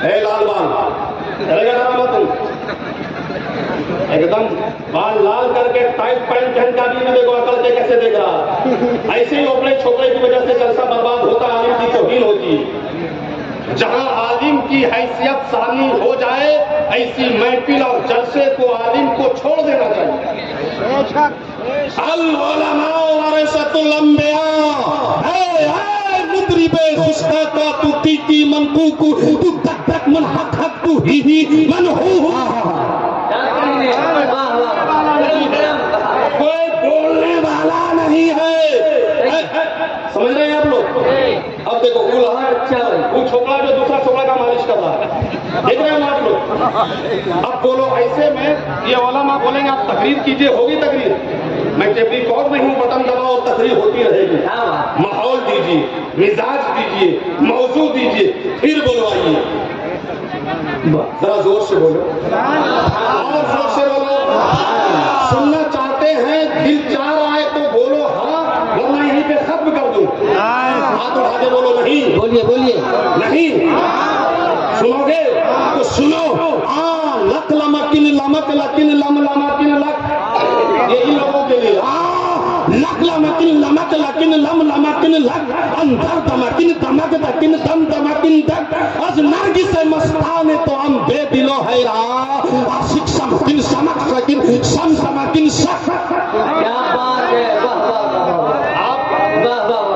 ए लाल बाल, चलेगा मत, एकदम बाल लाल करके टाइट पैंट पहन का भी देखो अकल के कैसे देख रहा। ऐसे ही ओपड़े छोकरे की वजह से जलसा बर्बाद होता, आलिम की तौहीन होती है। जहां आलिम की हैसियत शामिल हो जाए, ऐसी महफिल और जलसे को आलिम को छोड़ देना चाहिए। अल उलमा वरसतुल अंबिया, मुद्रिबे खुशका का तू की मनकूकू, तू तक मन हक तू ही मन हो। कोई बोलने वाला नहीं है, समझ रहे हैं आप लोग? अब देखो वो छोकरा जो दूसरा छोकरा का मालिश कर रहा है, देख रहे हैं आप लोग? अब बोलो ऐसे में ये उलमा बोलेंगे आप तकरीर कीजिए, होगी तकरीर? मैं टेप रिकॉर्ड नहीं हूँ, बटन दबाओ और तकरीर होती रहेगी। माहौल दीजिए, मिजाज दीजिए, मौजू दीजिए, फिर बोलवाइए। जरा जोर से बोलो और जोर से बोलो। सुनना चाहते हैं, दिल चाह रहा है तो बोलो हाँ, वरना यहीं पे खत्म कर दूं। हाथ उठा आगे बोलो नहीं। बोलिए बोलिए। नहीं सुनोगे तो सुनो। लक लमकिन लमक लकिन लम लमकिन लक, यही लोगों के लिए। लक लमकिन लमक लकिन लम लमकिन लक, अंधर दमकिन दमक दकिन दम दमकिन दक, अज नरगी से मस्ताने तो हम बेदिलो है रा, आशिक समकिन समक सकिन सम समकिन सक। क्या बात है, वाह वाह वाह आप वाह वाह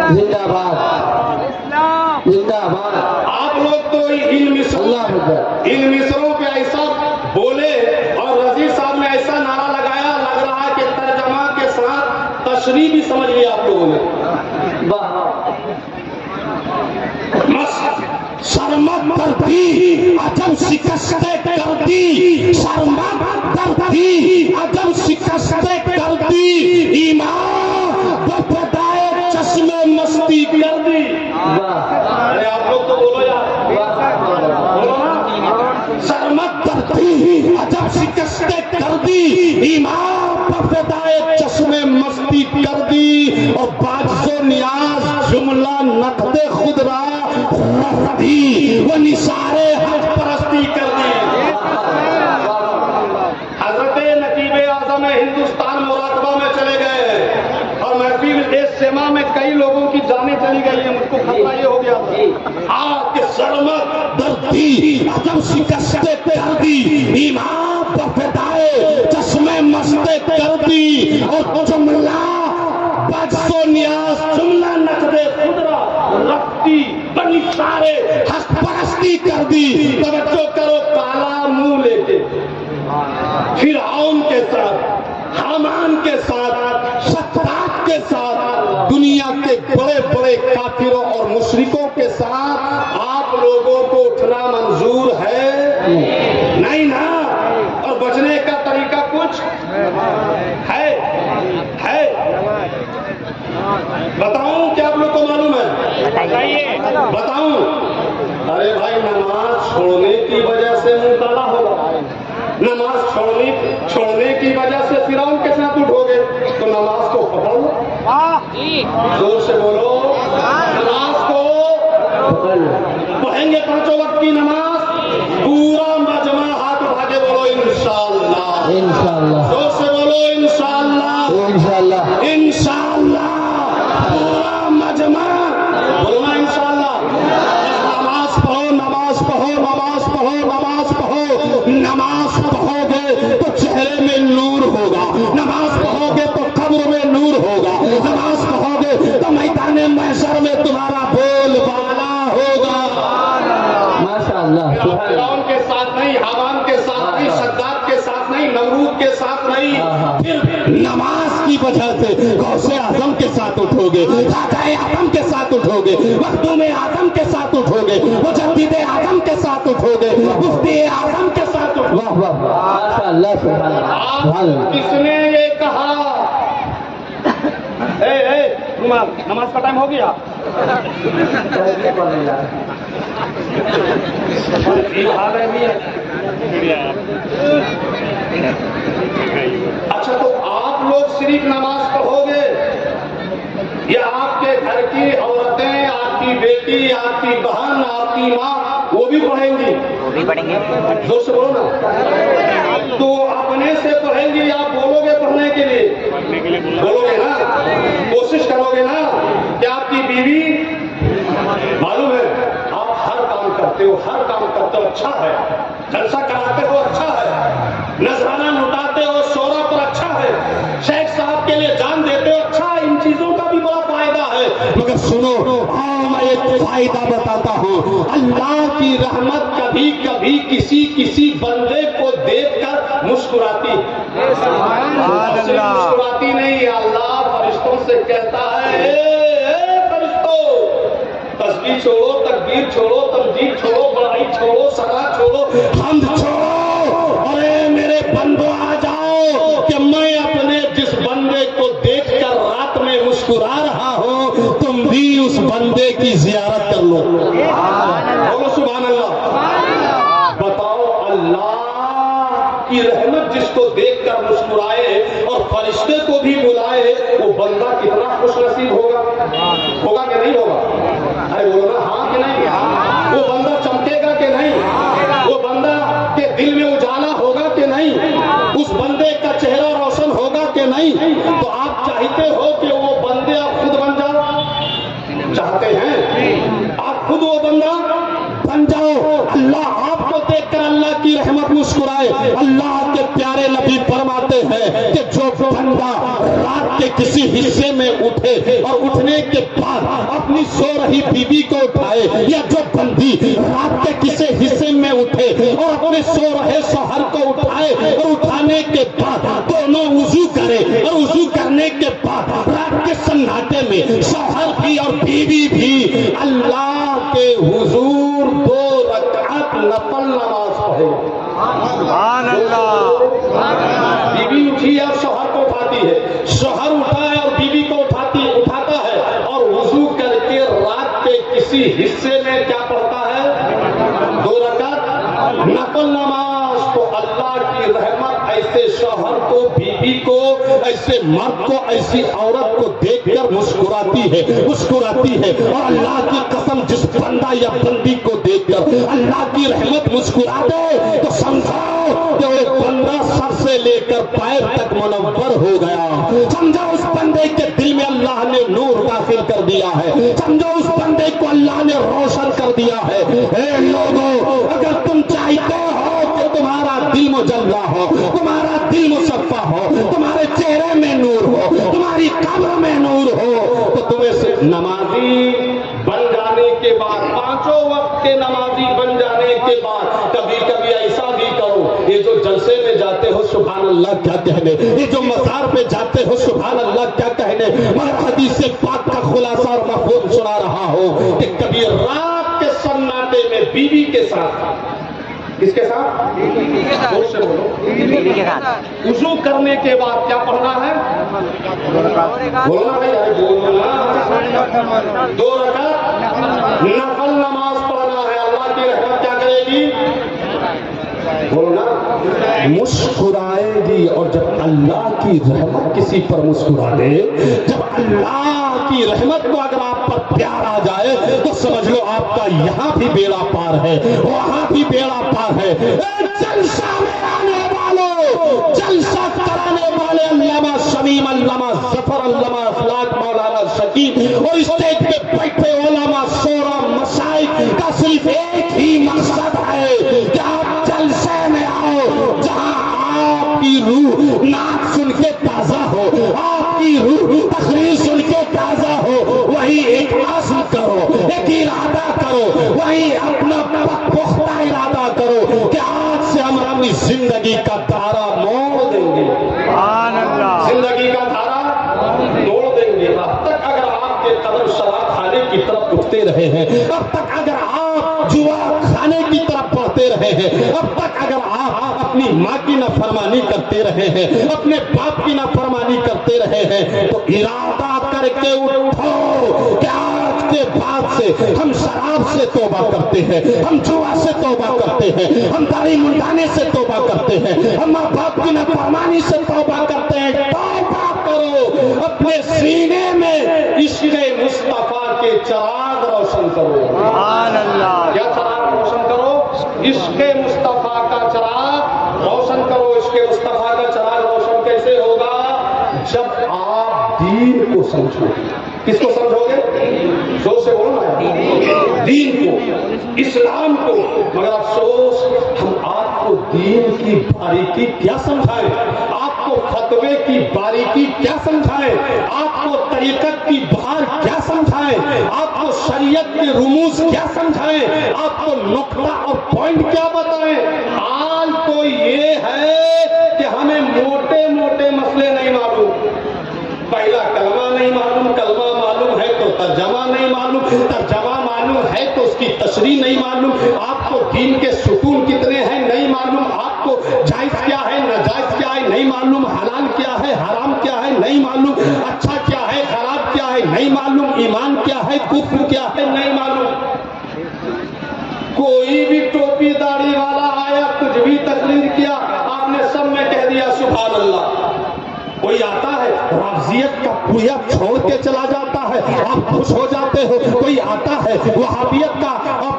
जिंदाबाद जिंदाबाद। आप लोग तो इन मिसरों पे ऐसा बोले और रजी साहब ने ऐसा नारा लगाया, लग रहा है कि तर्जमा के साथ तशरीह भी समझ लिया आप लोगों ने। वाह शर्मत करती अजब शिकस्तें करती, शर्मत करती अजब शिकस्तें करती, ईमान बफदाए चश्मे मस्ती कर दी। अरे आप लोग तो बोलो यार, बोलो ना। शर्मत करती अजब शिकस्तें कर दी, ईमान बफदाए चश्मे मस्ती कर दी, और बाजो नियाज जुमला नकदे खुदरा रखती, वो निसारे हक परस्ती कर दी। हजरत नकीबे आजम हिंदुस्तान मुराकबा में चले गए और महफिल इज्तिमा में कई लोगों की जानें चली गई है। मुझको खतरा ये हो गया था आपके शर्मत दर्दी अजब शिकस्तें कर दी, ईमान बफदाए चश्मे मस्ते कर दी, और जुमला बजो नियाज जुमला नकदे खुदरा रखती, बनी सारे हक परस्ती कर दी। तवज्जो करो, काला मुंह लेके फिरऔन के साथ, हामान के साथ, सद्दात के साथ, दुनिया के बड़े बड़े काफिरों और मुशरिकों के साथ आप लोगों को उठना मंजूर है नहीं ना? और बचने का तरीका कुछ है? बताऊं क्या आप लोग को मालूम है? बताऊं? अरे भाई, नमाज छोड़ने की वजह से मुंह काला होगा, नमाज छोड़ने की वजह से फिरौन के साथ उठोगे, तो नमाज को पकड़ लो। जोर से बोलो, नमाज को पढ़ेंगे 5 वक्त की नमाज, पूरा मजमा हाथ उठा के बोलो इंशाअल्लाह। इंशाअल्लाह। जोर से बोलो इंशाअल्लाह। इंशाअल्लाह। इंशाअल्लाह। पूरा मजमा बोलो ना इंशाअल्लाह। नमाज पढ़ो, नमाज पढ़ो, नमाज पढ़ो, नमाज पढ़ो। नमाज पढ़ोगे तो चेहरे में नूर होगा, नमाज पढ़ोगे तो कब्र में नूर होगा, नमाज पढ़ोगे तो मैदान महशर में तुम्हारा बोलबाला होगा। माशाअल्लाह। फिरौन के साथ नहीं, हामान के साथ नहीं, सद्दात के साथ नहीं, नमरूद के साथ नहीं, फिर नमाज की वजह से गौसे आजम के साथ उठोगे, खाकाए आजम के साथ उठोगे, मखदूम आजम के साथ उठोगे, मुजद्दिद आजम के साथ उठोगे, मुफ्ती आजम के साथ उठोगे। वाह वाह माशाअल्लाह सुभान। किसने ये कहा? कुमार, नमाज का टाइम हो गया। अच्छा, तो आप लोग सिर्फ नमाज पढ़ोगे या आपके घर की औरतें, आपकी बेटी, आपकी बहन, आपकी माँ वो भी पढ़ेंगी? वो भी पढ़ेंगे। जोर से बोलो ना। तो अपने से पढ़ेंगे या बोलोगे पढ़ने के लिए? बोलोगे ना? कोशिश करोगे ना कि आपकी बीवी, मालूम है आप हर काम करते हो, अच्छा है, जलसा कराते हो अच्छा है, नजराना लुटाते हो शोरा पर अच्छा है, शेख साहब के लिए जान देते हो अच्छा है, इन चीजों का भी बड़ा फायदा है। मगर सुनो, मैं एक फायदा बताता हूँ। अल्लाह की रहमत कभी कभी किसी बंदे को देखकर मुस्कुराती, मुस्कुराती नहीं, अल्लाह फरिश्तों से कहता है, फरिश्तों, तस्बीह छोड़ो, तकबीर छोड़ो, तमजीद छोड़ो, बड़ाई छोड़ो, सना छोड़ो, हमद छोड़ो, अरे मेरे बंदो आ जाओ कि मैं अपने जिस बंदे को देखकर रात में मुस्कुरा रहा हूँ, तुम भी उस बंदे की जियारत कर लो। बोलो सुभान अल्लाह। बताओ, अल्लाह की रहमत जिसको देखकर मुस्कुराए और फरिश्ते को भी बुलाए, वो बंदा कितना खुशनसीब होगा कि नहीं होगा? अरे बोलो ना, हाँ कि नहीं? वो बंदा चमकेगा कि नहीं? वो बंदा के दिल में उजाला होगा कि नहीं? उस बंदे का चेहरा रोशन होगा कि नहीं? तो आप चाहते हो कि वो बंदे आप खुद बन जाओ? चाहते हैं आप खुद वो बंदा बन जाओ। अल्लाह आपको देखकर अल्लाह की रहमत मुस्कुराए। अल्लाह के प्यारे नबी फरमाते हैं कि जो बंदा रात के किसी हिस्से में उठे और उठने के बाद अपनी सो रही बीवी को उठाए, या जो बंदी रात के किसी हिस्से में उठे और अपने सो रहे शौहर को उठाए और उठाने के बाद दोनों वुजू करे और वुजू करने के बाद रात के सन्नाटे में शौहर भी और बीवी भी अल्लाह के हुजूर 2 रकात नफल नमाज पढ़े। सुभान अल्लाह। बीवी उठी और शौहर को उठाती है, शौहर उठा है और बीवी को उठाता है और वुजू करके रात के किसी हिस्से में क्या पढ़ता है? 2 रकात नफल नमाज। तो अल्लाह की रहमत ऐसे शौहर को, बीवी को, ऐसे मर्द को, ऐसी औरत को देखकर मुस्कुराती है। और अल्लाह की कसम, जिस बंदा या बंदी को देखकर अल्लाह की रहमत मुस्कुरा दे तो समझो कि वो बंदा सर से लेकर पैर तक मुनव्वर हो गया। समझो उस बंदे के दिल में अल्लाह ने नूर दाखिल कर दिया है। समझो उस बंदे को अल्लाह ने रोशन कर दिया है। ए लोगों, अगर तुम चाहते हो कि तुम्हारा दिल मुजल्ला हो, तुम्हारा दिल मुसफ्फा हो, तुम्हारे चेहरे में नूर हो, तुम्हारी कब्र में नूर हो, तो तुम्हें सिर्फ नमाजी बन जाने के बाद, 5 वक्त के नमाजी बन जाने के बाद कभी कभी ऐसा भी करो। ये जो जलसे में जाते हो सुभान अल्लाह क्या कहने, ये जो मज़ार पे जाते हो सुभान अल्लाह क्या कहने, मगर हदीस पाक का खुलासा और मफहूम सुना रहा हो कि कभी रात के सन्नाटे में बीवी के साथ, किसके साथ? जोर से बोलो। वुजू करने के बाद क्या पढ़ना है? बोलना भाई, अरे बोलना। 2 रकात नफल नमाज पढ़ना है। अल्लाह की रहमत क्या करेगी? बोलना, मुस्कुराएगी। और जब अल्लाह की रहमत किसी पर मुस्कुरा दे, जब अल्लाह की रहमत को अगर आप पर प्यार आ जाए, तो समझ लो आपका यहाँ भी बेड़ा पार है, वहां भी बेड़ा पार है। जलसा में आने वालों, जलसा कराने वाले अल्लामा शमीम, अल्लामा जफर, अल्लामा अखलाक, मौलाना शकीब और स्टेज पे बैठे उलमा, शोरा, मशाइख का सिर्फ एक ही मकसद है कि आप जलसे में आओ, जहां आपकी रूह नात सुन के ताजा हो, आपकी रूह तकरीर सुन के ताजा हो, वही एक आज़म करो, एक इरादा करो, वही अपना पुख्ता इरादा करो कि आज से हम अपनी जिंदगी का धारा मोड़ देंगे। जिंदगी का धारा तोड़ देंगे। अब तक अगर आपके कदम शराब खाने की तरफ उठते रहे हैं, अब तक अगर आप जुआ खाने की तरफ बढ़ते रहे हैं, अब तक अगर आप अपनी माँ की नाफरमानी करते रहे हैं, अपने बाप की नाफरमानी करते रहे हैं, तो इरादा करके उठो कि आज के बाद से हम शराब से तौबा करते हैं, हम जुआ से तौबा करते हैं, हम दाढ़ी मुंडाने से तौबा करते हैं, हम माँ बाप की नाफरमानी से तौबा करते हैं। तौबा करो, अपने सीने में इश्क़े मुस्तफा के चिराग रोशन करो। क्या चिराग रोशन करो? इश्क़े मुस्तफा का चिराग रोशन करो। इश्क़े मुस्तफा का चिराग रोशन कैसे होगा? जब आप दीन को समझोगे। किसको समझोगे? जोर से बोलो ना, दीन को, इस्लाम को। मगर अफसोस, हम आपको दीन की बारीकी क्या समझाएं, आपको फतवे की बारीकी क्या समझाएं, आपको तरीकत की बाहर क्या समझाएं, आपको शरीयत के रुमूज क्या समझाएं, आपको नुक्ता और पॉइंट क्या बताएं। हाल तो ये है कि हमें मोटे मोटे मसले नहीं मालूम। पहला कलमा नहीं मालूम, कलमा मालूम है तो तर्जमा नहीं मालूम, तर्जमा मालूम है तो उसकी तशरीह नहीं मालूम, आपको दीन के सुतून कितने हैं नहीं मालूम, आपको जायज क्या है नाजायज क्या है नहीं मालूम, हलाल क्या है हराम क्या है नहीं मालूम, अच्छा क्या है खराब क्या है नहीं मालूम, ईमान क्या है कुफ्र क्या है नहीं मालूम। कोई भी टोपी दाढ़ी वाला आया, कुछ भी तकरीर किया, आपने सब में कह दिया सुभान अल्लाह। कोई आता है राजियत का पुरिया छोड़ के चला जाता है, आप खुश हो जाते हो। कोई आता है वहाबियत का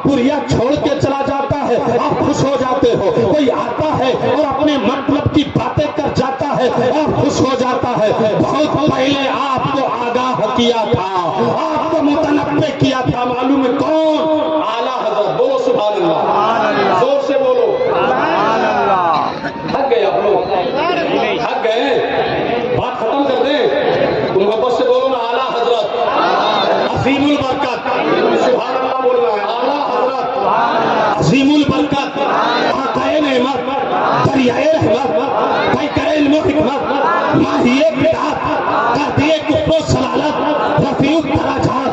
पुरिया छोड़ के चला जाता है, आप खुश हो जाते हो। कोई आता है और अपने मतलब की बातें कर जाता है, आप खुश हो जाता है। बहुत पहले आपको आगाह किया था, आपको मुतनब्बे किया था, मालूम है कौन? आला हजरत। बोलो सुभान अल्लाह, जोर से बोलो। थक गए आप लोग, थक गए, बात खत्म कर दें तो मोहब्बत से बोलो ना, आला हजरत अजीमुल बरकत। सुभान अल्लाह बोलना है, आला हजरत अजीमुल बरकत, आकाए नेमत, दरियाए रहमत, कैकैल मुहिकमत, माहिए बिदात, कातिए कुफ्र सलालत, रफीउत दराजात,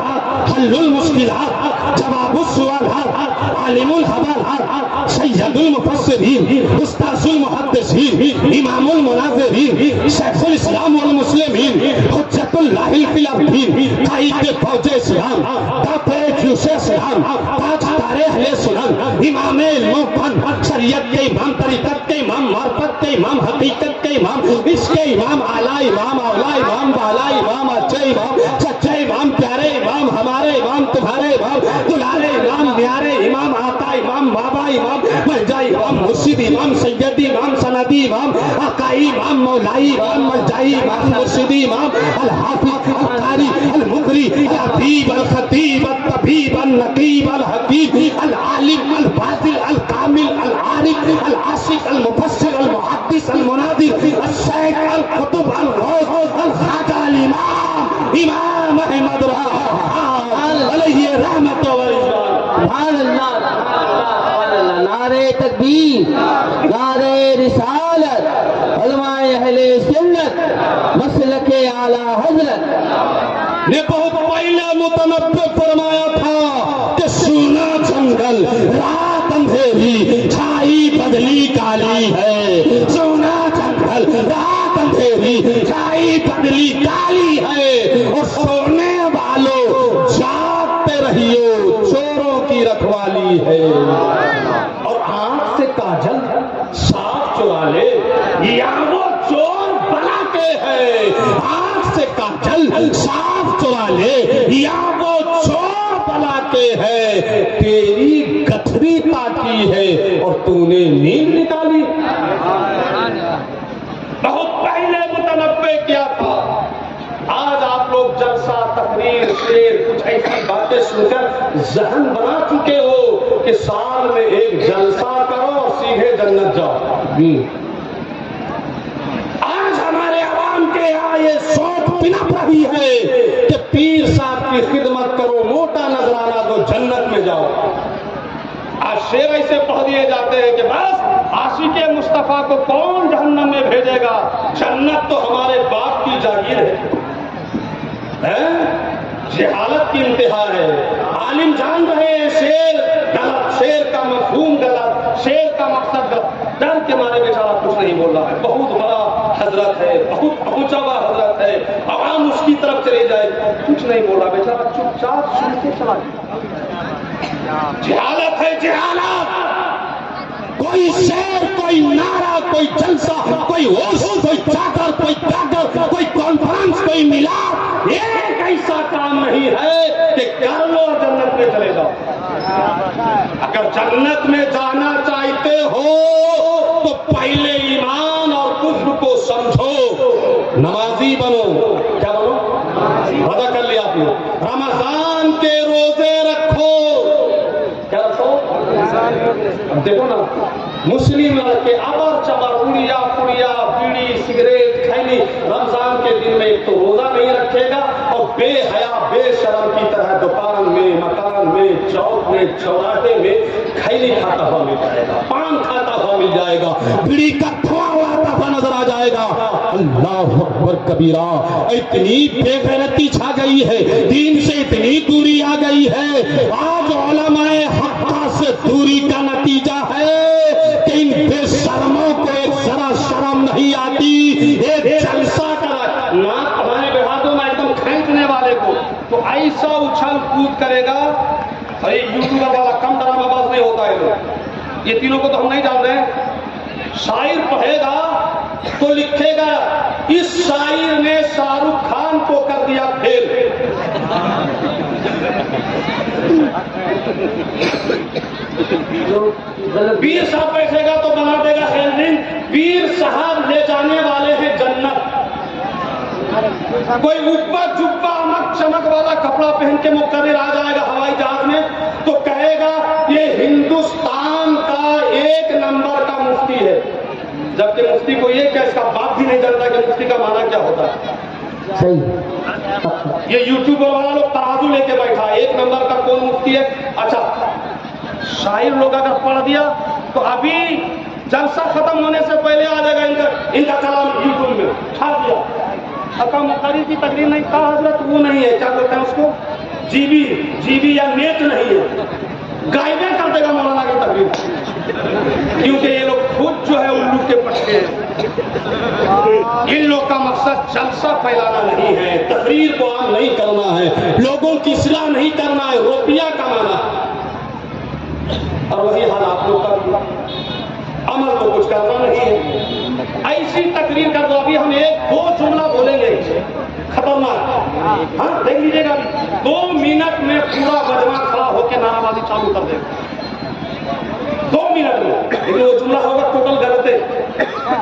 हल्लुल मुश्किलात, जवाबुस सुआलात, आलिमुल हवालात, सैयदुल मुफस्सिरीन, उस्ताजुल मुहद्दिसीन, इमामुल मुनाज़िरीन, शेखुल इस्लाम वल मुस्लिमीन, हुज्जतुल्लाहिल फिल अरदीन, कायदे फौजे इस्लाम, दाफे ख्यूसे इस्लाम, ताजदारे अहले सुन्नत, इमामे इल्मुफन, शरीयत के इमाम, तरीकत के इमाम, मार्फत के इमाम, हकीकत के इमाम, इसके इमाम, आला इमाम, औला इमाम, बाला इमाम, अच्छे इमाम, सच्चे इमाम, प्यारे इमाम, हमारे इमाम, तुम्हारे इमाम, दुलारे इमाम, न्यारे इमाम, आका इमाम, बाबा इमाम, मलजा इमाम, मुर्शिद इमाम, सैयदी इमाम, सनदी इमाम, अकाई इमाम, मौलाई इमाम, मलजाई इमाम, मुर्शिदी इमाम, अल हाफिज, अल कारी, अल मुकरी, अल अदीब, अल खतीब, अल तबीब, अल नकीब, अल हकीम, अल आलिम, अल बातिल, अल कामिल, अल आरिफ, अल आशिक, अल मुफस्सिर, अल मुहद्दिस, अल मुनादिर, अल शेख, अल कुतुब, अल गौस, अल खाजा, अल इमाम, इमाम अहमद अलैहि रहमत व रिज़वान। सुभान अल्लाह, सुभान अल्लाह। नारे तकबीर, नारे रिसालत, उलमाए अहले सुन्नत, मसलके आला हजरत ने बहुत पहले मुतनब्बे फरमाया था कि सोना जंगल, रात अंधेरी, छाई बदली काली है। सोना जंगल, रात अंधेरी, छाई बदली काली है। और सोने वालों जागते रहियो, चोरों की रखवाली है। और आंख से काजल साफ चुरा ले, या वो चोर बना के है। आंख से काजल साफ चुरा ले, या वो चोर बना के है। तेरी गठरी ताकी है और तूने नींद निकाली। बहुत पहले मुतनब्बे किया था। आज आप लोग जलसा, तकरीर, शेर, कुछ ऐसी बातें सुनकर जहन बना चुके हो कि साल में एक जलसा करो और सीधे जन्नत जाओ। आज हमारे आवाम के यहाँ ये सोच बिना रही है कि पीर साहब की खिदमत करो, मोटा नजराना दो, जन्नत में जाओ। आज शेर ऐसे पढ़ दिए जाते हैं कि बस आशिक़े मुस्तफा को कौन जहन्नम में भेजेगा, जन्नत तो हमारे बाप की जागीर है। जहालत की इंतहा है। आलिम जान रहे हैं शेर गलत, शेर का मफहूम गलत, शेर का मकसद गलत, डर के मारे बेचारा कुछ नहीं बोल रहा है। बहुत बड़ा हजरत है, बहुत पहुंचा हुआ हजरत है, आवाम उसकी तरफ चले जाए, कुछ नहीं बोल रहा, बेचारा चुपचाप सुन के चला जाए। जहालत है, जहालत। कोई शेर, कोई नारा, कोई जलसा, कोई होश, कोई चाकर, कोई जाकर, कोई कॉन्फ्रेंस, कोई मिलाप, एक ऐसा काम नहीं है कि कर लो और जन्नत में चले जाओ। अगर जन्नत में जाना चाहते हो तो पहले ईमान और कुफ्र को समझो, नमाजी बनो। क्या बनो? वादा कर लिया आपने। रमजान के रोजे रखो। क्या रखो? अब देखो ना, मुस्लिम लड़के अबर चबर, उड़िया पुड़िया, बीड़ी सिगरेट खैनी, रमजान के दिन में एक तो रोजा नहीं रखेगा और बेहया बेशरम की तरह दुकान में, मकान में, चौक में, चौराहे में खैनी खाता हुआ मिल जाएगा, पान खाता हुआ मिल जाएगा, बीड़ी का धुआं उड़ाता हुआ नजर आ जाएगा। अल्लाह अकबर कबीरा। इतनी बेगैरती छा गई है, दीन से इतनी दूरी आ गई है। आज उलमाए हक्का से दूरी का नतीजा है कि इन बेशर्मों को एक जरा शर्म नहीं आती। एक जलसा करा, नाक हमारे बिठा दो ना एकदम खींचने वाले को, तो ऐसा उछल कूद करेगा। अरे यूट्यूबर वाला कम ड्रामाबाज नहीं होता है लोग, ये तीनों को तो हम नहीं जान रहे। शायर पढ़ेगा तो लिखेगा इस शायर ने शाहरुख खान को कर दिया फेल। वीर साहब बैठेगा तो बना देगा हेल्डिंग, वीर साहब ले जाने वाले हैं जन्नत। कोई ऊपर जुब्बा अमक चमक वाला कपड़ा पहन के मुकर्रर आ जाएगा हवाई जहाज में तो कहेगा ये हिंदुस्तान का एक नंबर का मुफ्ती है, जबकि मुफ्ती को ये क्या इसका बाप भी नहीं जानता कि मुफ्ती का माना क्या होता है। सही। ये यूट्यूबर वाला लोग तराजू लेके बैठा एक नंबर का कौन मुफ्ती है। अच्छा, शायर लोग अगर पढ़ दिया तो अभी जलसा खत्म होने से पहले आ जाएगा इनका कलाम यूट्यूब में छा दिया। अका मुखरी की तकरीर नहीं कहा हजरत, वो नहीं है, क्या बोलते हैं उसको, जीबी या नेट नहीं है, गाइबे कर देगा मौलाना की तकरीर, क्योंकि ये लोग खुद जो है उल्लू के पट्टे हैं। इन लोग का मकसद जलसा फैलाना नहीं है, तकरीर को आम नहीं करना है, लोगों की इस्लाह नहीं करना है, रुपया कमाना। और वही हाल आप लोग का, अमल तो कुछ करना नहीं है। ऐसी तकरीर कर दो, अभी हम एक दो जुमला बोलेंगे खतरनाक, हाँ देख लीजिएगा, 2 मिनट में पूरा मजमा खड़ा होकर नाराबाजी चालू कर देगा 2 मिनट में, लेकिन वो जुमला होगा टोटल गलत है,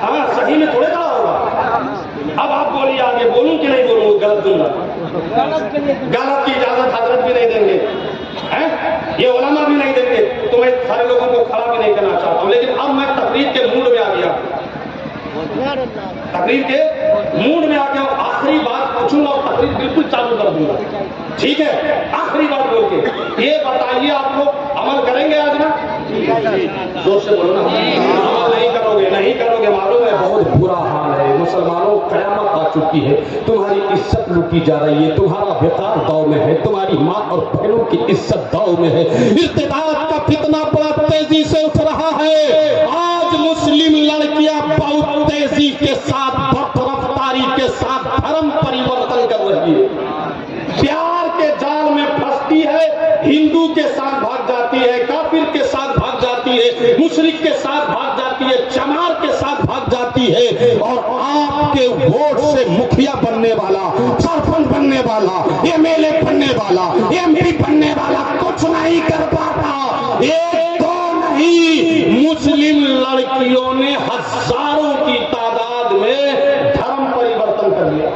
हाँ सही में थोड़े खड़ा होगा। अब आप बोलिए आगे बोलूं कि नहीं बोलूं, गलत जुमला, गलत की इजाजत हजरत भी नहीं देंगे हैं, ये उलमा भी नहीं देंगे, तो मैं सारे लोगों को खड़ा भी नहीं करना चाहता हूं। लेकिन अब मैं तकरीर के मूड में आ गया, तकरीर के मूड में आ गया, आखिरी बात पूछूंगा और तकरीर बिल्कुल चालू कर दूंगा, ठीक है। आखिरी बात बोल के ये बताइए, आप लोग अमल करेंगे आज ना? जोर से बोलो ना, अमल नहीं करोगे, नहीं करोगे, मालूम है बहुत बुरा हाल है मुसलमानों, कयामत आ चुकी है, तुम्हारी इज्जत लूटी जा रही है, तुम्हारा विकार दाव में है, तुम्हारी माँ और बहनों की इज्जत दाव में है, इर्तिदाद का फितना बड़ा तेजी से उठ रहा है। आज मुस्लिम लड़कियां बहुत तेजी के साथ, रफ्तारी के साथ धर्म परिवर्तन कर रही है, प्यार के जाल में फंसती है, हिंदू के साथ भाग जाती है, काफिर के साथ भाग जाती है, मुशरिक के साथ भाग जाती है, चमार के साथ भाग जाती है, और आपके वोट से मुखिया बनने वाला, सरपंच बनने वाला, एमएलए बनने वाला, एमपी बनने वाला कुछ नहीं कर पाता। एक दो नहीं, मुस्लिम लड़कियों ने हजारों की तादाद में धर्म परिवर्तन कर लिया।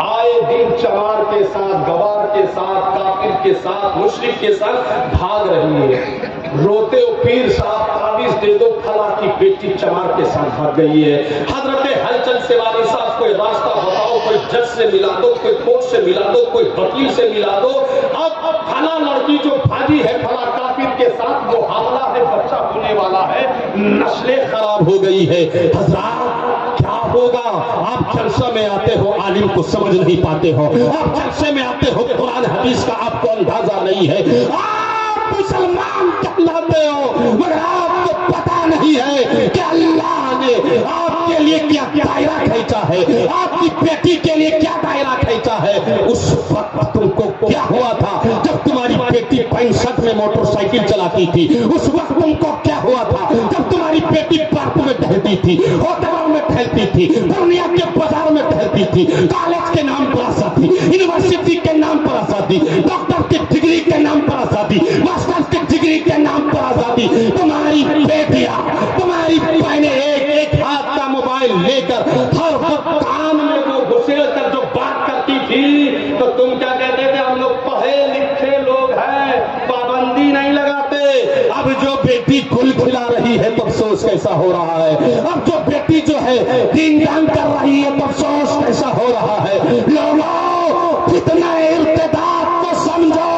आए दिन चमार के साथ, गवार के साथ, काफिर के साथ, मुशरिक के साथ भाग रही है। रोते हो पीर साहब ताबीज दे दो, फला की बेटी चमार के साथ भाग गई है। हजरत हलचल सेवानी साहब कोई रास्ता बताओ, कोई जज से मिला दो, कोई कोर्ट से मिला दो, कोई वकील से मिला दो। अब फला लड़की जो भागी है फला काफिर के साथ, वो हमला है, बच्चा होने वाला है, नस्लें खराब हो गई है। हजरात क्या होगा? आप जलसा में आते हो, आलिम को समझ नहीं पाते हो, आप जलसे में आते हो, कुरान हदीस का आपको अंदाजा नहीं है, आप मुसलमान कहलाते हो, मगर आपको पता नहीं है कि अल्लाह ने आपके लिए क्या दायरा खींचा है, आपकी बेटी के लिए क्या दायरा खींचा है। उस वक्त तुमको क्या हुआ था जब तुम्हारी बेटी 65 में मोटरसाइकिल चलाती थी? उस वक्त तुमको क्या हुआ था जब तुम्हारी बेटी पार्क में टहलती थी, होटलों में टहलती थी, पूर्णिया के बाजार में टहलती थी, कॉलेज के नाम पर आसाती, यूनिवर्सिटी के नाम पर आसाती, डॉक्टर की डिग्री के नाम पर आसाती, मास्टर की डिग्री के नाम पर आजादी। तुम्हारी बेटियां, तुम्हारी बहनें एक एक हाथ का मोबाइल लेकर हर वक्त कान में वो घुसेड़ कर जो बात करती थी, तो तुम क्या कहते थे? हम लोग पढ़े लिखे लोग हैं, पाबंदी नहीं लगाते। अब जो बेटी गुल खिला रही है तो अफसोस कैसा हो रहा है, अब जो बेटी जो है दीन दान कर रही है तो अफसोस कैसा हो रहा है। लोगों, कितना इर्तिदाद को समझो,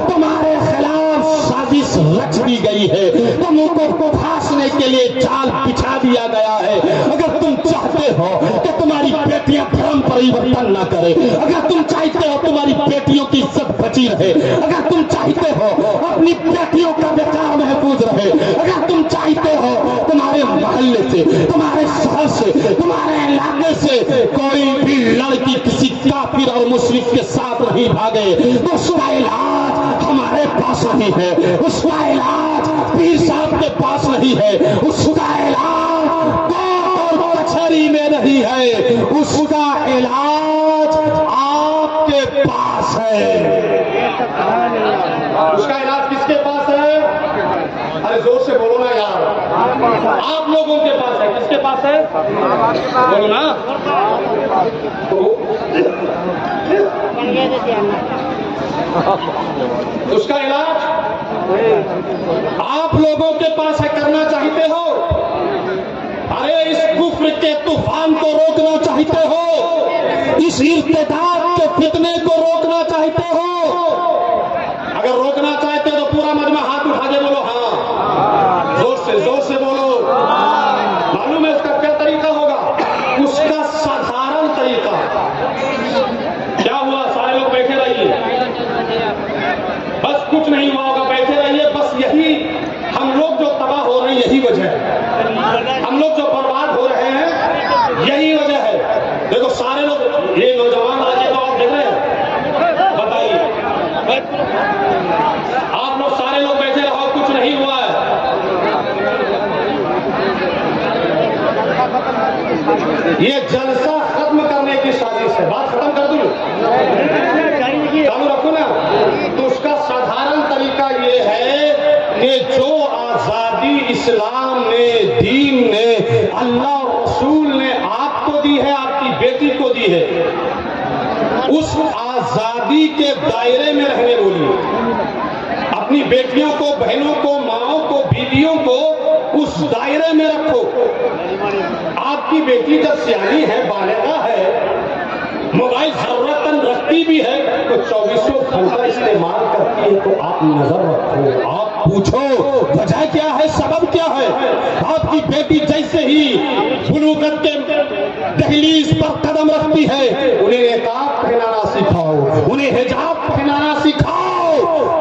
तुम्हारे खिलाफ साजिश रच दी गई है, तुमको फांसने के लिए जाल बिछा दिया गया है। अगर तुम चाहते हो कि तुम्हारी बेटियां धर्म परिवर्तन न करे, अगर तुम चाहते हो तुम्हारी बेटियों की इज्जत बची रहे, अगर तुम चाहते हो अपनी बेटियों का बेकार महफूज रहे, अगर तुम चाहते हो तुम्हारे मोहल्ले से, तुम्हारे शहर से, तुम्हारे इलाके से कोई भी लड़की किसी काफिर और मुशरिक के साथ नहीं भागे, तो उसका इलाज हमारे पास नहीं है, उसका इलाज पीर साहब के पास नहीं है, उसका इलाज कोर्ट और बेमारी में नहीं है, उसका इलाज आपके पास है। उसका इलाज किसके पास है? अरे जोर से बोलो ना यार। आप लोगों के पास है। किसके पास है? बोलो ना। उसका इलाज आप लोगों के पास है। करना चाहते हो? अरे इस कुफ्र के तूफान को रोकना चाहते हो? इस इर्तिदाद के फितने को रोकना चाहते हो? अगर रोकना चाहते हो तो पूरा मजमा हाथ उठा के बोलो हाँ। जोर से बोलो। मालूम है उसका क्या तरीका होगा? उसका साधारण तरीका क्या हुआ? सारे लोग बैठे रहिए, बस कुछ नहीं हुआ होगा, बैठे रहिए। बस यही हम लोग जो तबाह हो रहे हैं यही वजह है, हम लोग जो बर्बाद हो रहे हैं यही वजह है। देखो सारे लोग, ये नौजवान लड़के तो आप देख रहे हैं, बताइए आप लोग सारे लोग बैठे रहो, कुछ नहीं हुआ है। ये जलसा खत्म करने की साजिश है। बात खत्म कर दूं, चालू रखो ना। तो उसका साधारण तरीका ये है कि जो आजादी इस्लाम ने, दीन ने, अल्लाह और रसूल ने आपको दी है, आपकी बेटी को दी है, उस आजादी के दायरे में रहने बोलिए। अपनी बेटियों को, बहनों को, माओं को, बीवियों को उस दायरे में रखो। आपकी बेटी जब सियानी है, बालिगा है, मोबाइल जरूरतन रखती भी है, तो 24 घंटा इस्तेमाल करती है, तो आप नजर रखो। आप पूछो वजह क्या है, सबब क्या है? आपकी बेटी जैसे ही बुलूगत के दहलीज पर कदम रखती है, उन्हें निकाब पहनाना सिखाओ, उन्हें हिजाब पहनाना सिखाओ।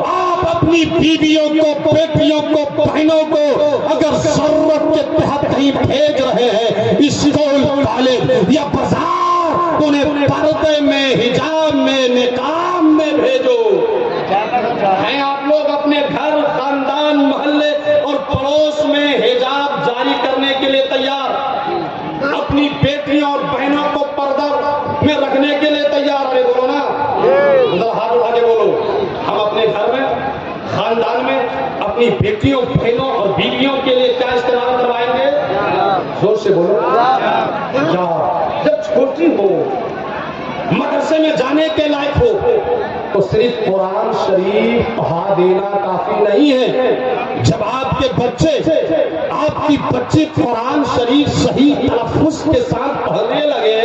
आप अपनी बीवियों को, बेटियों को, बहनों को अगर जरूरत के तहत कहीं भेज रहे हैं, स्कूल, कॉलेज या बाजार, उन्हें पर्दे में, हिजाब में, निकाब में भेजो। हैं आप लोग अपने घर, खानदान, मोहल्ले और पड़ोस में हिजाब जारी करने के लिए तैयार? अपनी बेटियों और बहनों को पर्दा में रखने के लिए तैयार? अरे बोलो ना, उधर हाथ उठा के बोलो। हम अपने घर में, खानदान में अपनी बेटियों, बहनों और बीवियों के लिए क्या इस्तेमाल करवाएंगे? जोर से बोलो। जब छोटी हो, मदरसे में जाने के लायक हो, तो सिर्फ कुरान शरीफ पढ़ा देना काफी नहीं है। जब आपके बच्चे, आपकी बच्चे कुरान शरीफ सही तलफ्फुज़ के साथ पढ़ने लगे,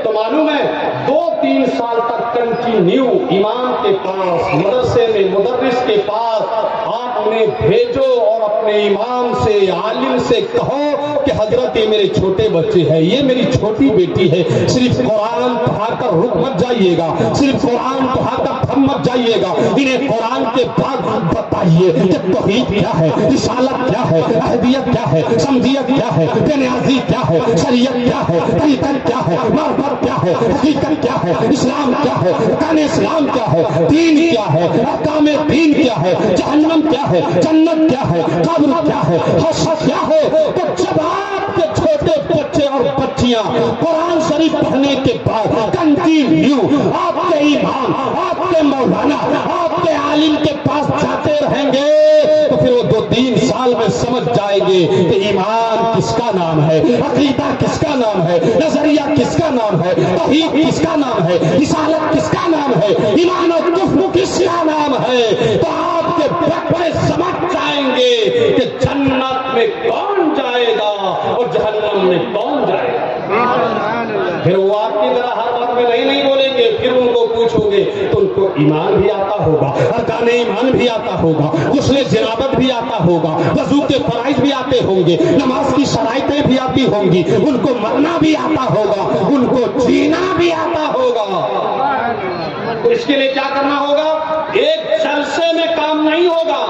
तो मालूम है 2-3 साल तक कंटिन्यू इमाम के पास, मदरसे में मुदर्रिस के पास आप उन्हें भेजो और अपने इमाम से, आलिम से कहो कि हजरत ये मेरे छोटे बच्चे हैं, ये मेरी छोटी बेटी है, सिर्फ कुरान पढ़ाकर रुक मत जाइएगा, सिर्फ कुरान पढ़ाकर थम मत जाइएगा, इन्हें कुरान के बाद बताइए कि तौहीद क्या है, रिसालत क्या है, अहदियत क्या है, समझियत क्या है, बेनियाज़ी क्या है, शरीयत क्या है, तरीक़त क्या है, मार्फत क्या है, हकीकत क्या है, इस्लाम क्या है, अरकान इस्लाम क्या है, दीन क्या है, अहकाम दीन क्या है, जहन्नम क्या है, जन्नत क्या है, कब्र क्या है, हश्र क्या है। तो जब आपके छोटे बच्चे और बच्चियां कुरान शरीफ पढ़ने के बाद कंटिन्यू आपके इमाम, आपके मौलाना, आपके आलिम के पास जाते रहेंगे, तो फिर वो 2-3 साल में समझ जाएंगे कि ईमान किसका नाम है, अकीदा किसका नाम है, नजरिया किसका नाम है, तौहीद किसका नाम है, रिसालत किसका नाम है, ईमान और कुफ्र किसका नाम है। तो आपके बच्चे समझ जाएंगे कि जन्नत में कौन जाएगा और जहन्नम में कौन जाएगा। फिर वो आपकी तरह हर बात में नहीं बोलेंगे। फिर उनको पूछोगे तो उनको ईमान भी आता होगा, अरकान ईमान भी आता होगा, गुस्ल जनाबत भी आता होगा, वजू के फराइज भी आते होंगे, नमाज की शराइतें भी आती होंगी, उनको मरना भी आता होगा, उनको जीना भी आता होगा। तो इसके लिए क्या करना होगा? एक जलसे में काम नहीं होगा।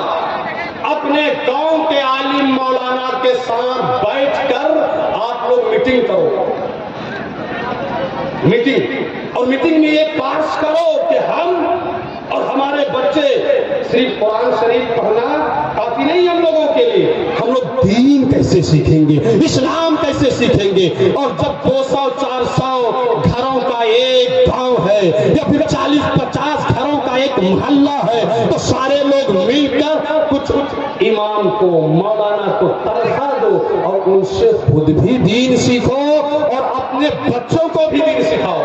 अपने गांव के आलिम मौलाना के साथ बैठकर आप लोग मीटिंग करो, मीटिंग, और मीटिंग में ये पास करो कि हम और हमारे बच्चे सिर्फ कुरान शरीफ पढ़ना काफी नहीं हम लोगों के लिए, हम लोग दीन कैसे सीखेंगे, इस्लाम ईमान कैसे सीखेंगे? और जब 200-400 घरों का एक गांव है या फिर 40-50 घरों का एक मोहल्ला है, तो सारे लोग मिलकर कुछ इमाम को, मौलाना को तनख्वाह दो और उनसे खुद भी दीन सीखो और अपने बच्चों को भी दीन सिखाओ।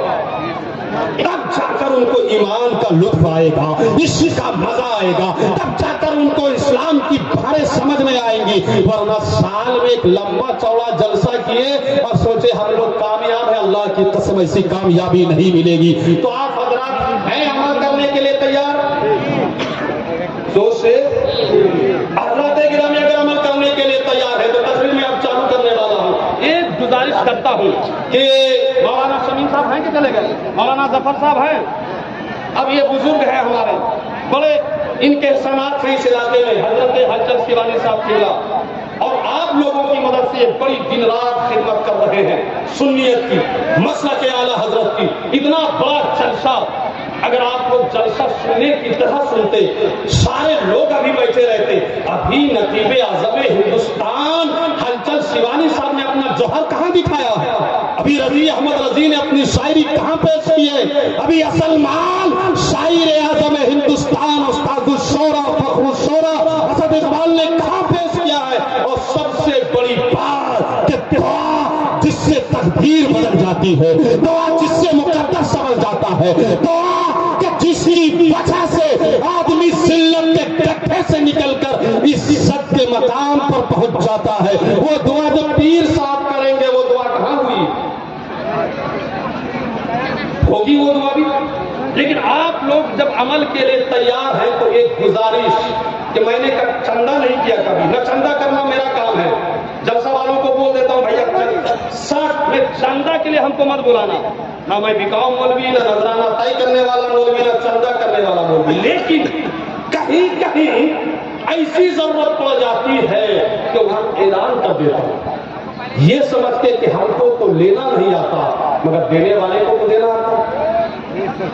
तब जाकर उनको ईमान का लुत्फ आएगा, इश्क का मजा आएगा, तब जाकर उनको इस्लाम की बातें समझ में आएंगी। वरना साल में एक लंबा चौड़ा जलसा किए और सोचे हम लोग कामयाब है, अल्लाह की कसम ऐसी कामयाबी नहीं मिलेगी। तो आप हजरात हैं अमल करने के लिए तैयार? जोर से हजरात गिरामी अगर अमल करने के लिए तैयार है तो तस्वीर में अब चालू करने वाला हूँ। एक गुजारिश करता हूँ कि मौलाना शमीम साहब हैं कि चले गए? मौलाना जफर साहब हैं। अब ये बुजुर्ग हैं हमारे, बड़े इनके समाज से इस इलाके में हजरत हलचल शिवानी साहब किला और आप लोगों की मदद से बड़ी दिन रात खिदमत कर रहे हैं सुन्नियत की, मसलक आला हजरत की। इतना बड़ा जलसा, अगर आप लोग जलसा सुनने की तरह सुनते, सारे लोग अभी बैठे रहते। अभी नकीबे आजम हिंदुस्तान हलचल शिवानी साहब ने अपना जौहर कहाँ दिखाया है? अभी रजी अहमद रजी ने अपनी शायरी कहाँ पेश की है? अभी असल माल शायर आजम हिंदुस्तान उस्तादुश्शोरा फखरुश्शोरा असद इकबाल ने कहाँ पेश किया है? और सबसे बड़ी बात कि दुआ जिससे तकदीर बदल जाती है, दुआ जिससे मुकद्दर समझ जाता है, दुआ जिसकी वजह से आदमी जिल्लत के गड्ढे से निकलकर इस इज्जत के मकाम पर पहुंच जाता है, वो दुआ जो पीर साहब करेंगे वो दुआ कहां हुई होगी? वो दुआ भी। लेकिन आप लोग जब अमल के लिए तैयार हैं तो एक गुजारिश कि मैंने चंदा नहीं किया कभी, न चंदा करना मेरा काम है। जलसा वालों को बोल देता हूं भैया साथ में चंदा के लिए हमको मत बुलाना, ना मैं बिकाऊ मौलवी, ना नजराना तय करने वाला मौलवी, ना चंदा करने वाला मौलवी। लेकिन कहीं कहीं ऐसी जरूरत पड़ जाती है कि वहां ऐलान कर देता हूं, ये समझ के कि हमको तो लेना नहीं आता मगर देने वाले को तो देना आता,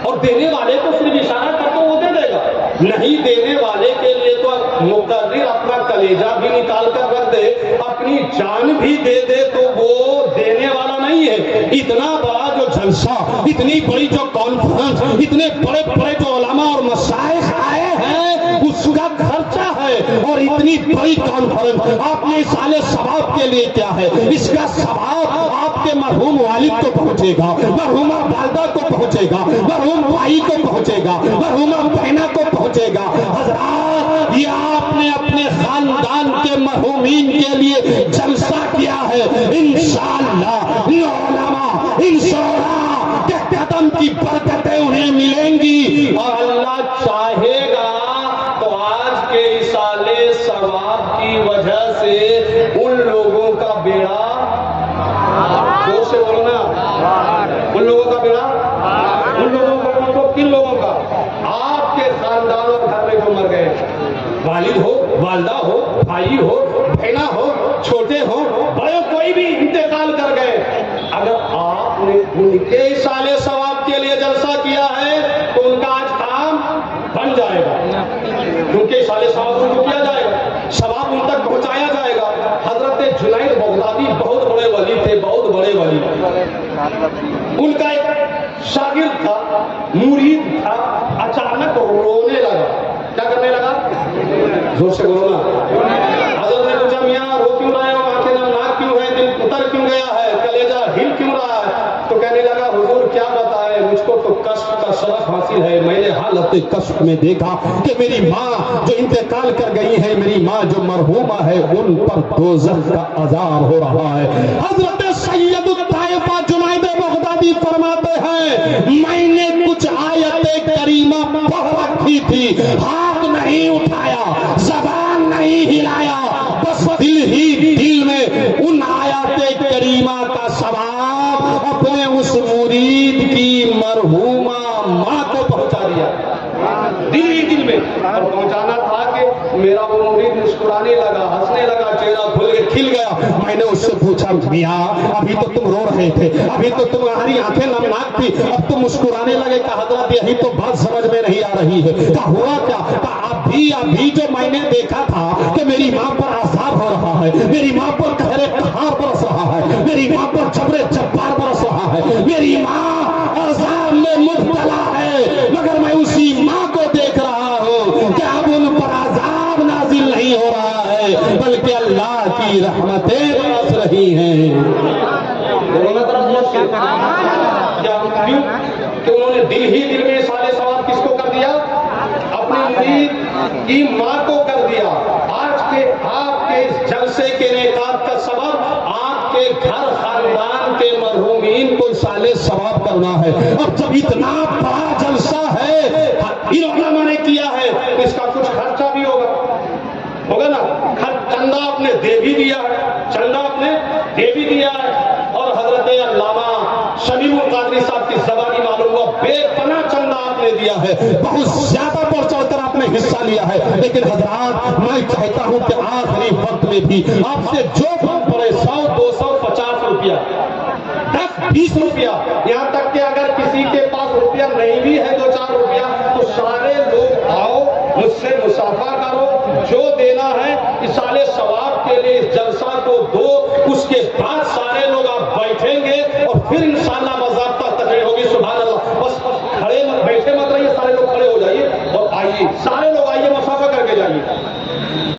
और देने वाले को सिर्फ इशारा करके वो दे देगा। नहीं देने वाले के लिए तो मुक़द्दर अपना कलेजा भी निकाल कर रख दे, अपनी जान भी दे दे तो वो देने वाला नहीं है। इतना बड़ा जो जलसा, इतनी बड़ी जो कॉन्फ्रेंस, इतने बड़े बड़े जो उलमा और मशाइख आए हैं, उसका खर्चा है। और इतनी बड़ी कॉन्फ्रेंस आपने साले सवाब के लिए क्या है? इसका सवाब आपके मरहूम वालिद को पहुंचेगा, मरहूमा वालिदा को पहुंचेगा, मरहूम भाई को पहुंचेगा, मरहूमा बहना को पहुंचेगा। हज़रात, ये आपने अपने खानदान के मरहूमीन के लिए जलसा किया है। इंशाअल्लाह उलमा इंशाअल्लाह के कदम की बरकतें उन्हें मिलेंगी और अल्लाह चाहेगा तो आज के इसाले सवाब की वजह से उन लोगों का बेड़ा, जोर से बोलो ना, उन लोगों का बेड़ा, उन लोगों का मतलब किन लोगों का? आपके खानदान और घर में जो मर गए, वालिद हो, वालदा हो, भाई हो, बहना हो, छोटे हो, बड़े, कोई भी इंतकाल कर गए, अगर आपने उनके साले सवाब के लिए जलसा किया है तो उनका आज काम बन जाएगा, उनके साले सवाब उनको किया जाएगा, सवाब उन तक पहुंचाया जाएगा। हजरत जुनैद बगदादी बहुत बड़े वली थे, बहुत बड़े वली। उनका एक शागिर्द था, मुरीद था, अचानक रोने लगा। क्या करने लगा? जोर से बोलो ना। हजरत ने पूछा, मियां रो क्यों रहे हो? आंखें नमनाक क्यों है? दिल उतर क्यों गया है? कलेजा हिल क्यों रहा है? तो कहने लगा, हुजूर क्या बताए, मुझको तो कष्ट का शरफ हासिल है। मैंने हालत कष्ट में देखा कि मेरी माँ जो इंतकाल कर गई है, मेरी माँ जो मरहूमा है, उन पर दोज़ख का अज़ाब हो रहा है। हजरत सैयद ताइफा जुनैद बगदादी फरमाते हैं, मैंने कुछ आयतें करीमा पढ़ रखी थी, हाथ नहीं उठाया, ज़बान नहीं हिलाया, बस दिल ही दिल में उन आयतें करीमा का सवाब अपने उस मुरीद की मरहूमा माँ को पहुंचा दिया, दिल ही दिल में। और पहुंचाना था कि मेरा वो मुरीद मुस्कुराने लगा, हंसने लगा, चेहरा खुल के खिल गया। मैंने उससे पूछा, मियां अभी तो तुम रो रहे थे, अभी तो तुम्हारी आंखें नमनाक थी, अब तुम मुस्कुराने लगे। कहा हजरत यही तो बात समझ में नहीं आ रही है। क्या हुआ? क्या? आप अभी जो मैंने देखा था कि मेरी माँ पर आजाब हो रहा है, मेरी माँ पर कहरे कहार बरस रहा है, मेरी माँ पर जबरे जब्बार बरस रहा है, मेरी माँ आजाब में मुब्तला है, मगर मैं उसी माँ को देख रहा हूँ कि अब उन पर आजाब नाजिल नहीं हो रहा है, बल्कि अल्लाह की रहमतें बरस रही हैं। क्यों? कि उन्होंने दिल ही दिल में सारे सवाब किसको कर दिया? अपनी मुरीद की माँ को कर दिया। आज के आपके इस जलसे के नेकात का सबब आपके घर खानदान के मरहूमीन को साले सवाब करना है। अब जब इतना बड़ा जलसा है इन उलमा ने किया है तो इसका कुछ खर्चा भी होगा ना। चंदा आपने दे भी दिया है, चंदा आपने दे भी दिया है, और हजरत अल्लामा शमीमुल कादरी साहब की जबानी मालूम हुआ बेपना चंदा आपने दिया है, बहुत ज्यादा बढ़ चढ़कर आपने हिस्सा लिया है। लेकिन हजरात मैं चाहता हूं कि आखिरी वक्त में भी आपसे जो कम पड़े 100, 200, 50 रुपया, 10, 20 रुपया, यहाँ तक कि अगर किसी के पास रुपया नहीं भी है 2-4 रुपया, तो सारे लोग आओ मुझसे मुसाफा करो, जो देना है इस साले सवाब के लिए इस जलसा को दो। उसके बाद सारे लोग आप बैठेंगे और फिर इंशाअल्लाह बाज़ाब्ता तकरीर होगी। सुभान अल्लाह। बस खड़े मत बैठे मत रहिए, सारे लोग खड़े हो जाइए और आइए, सारे लोग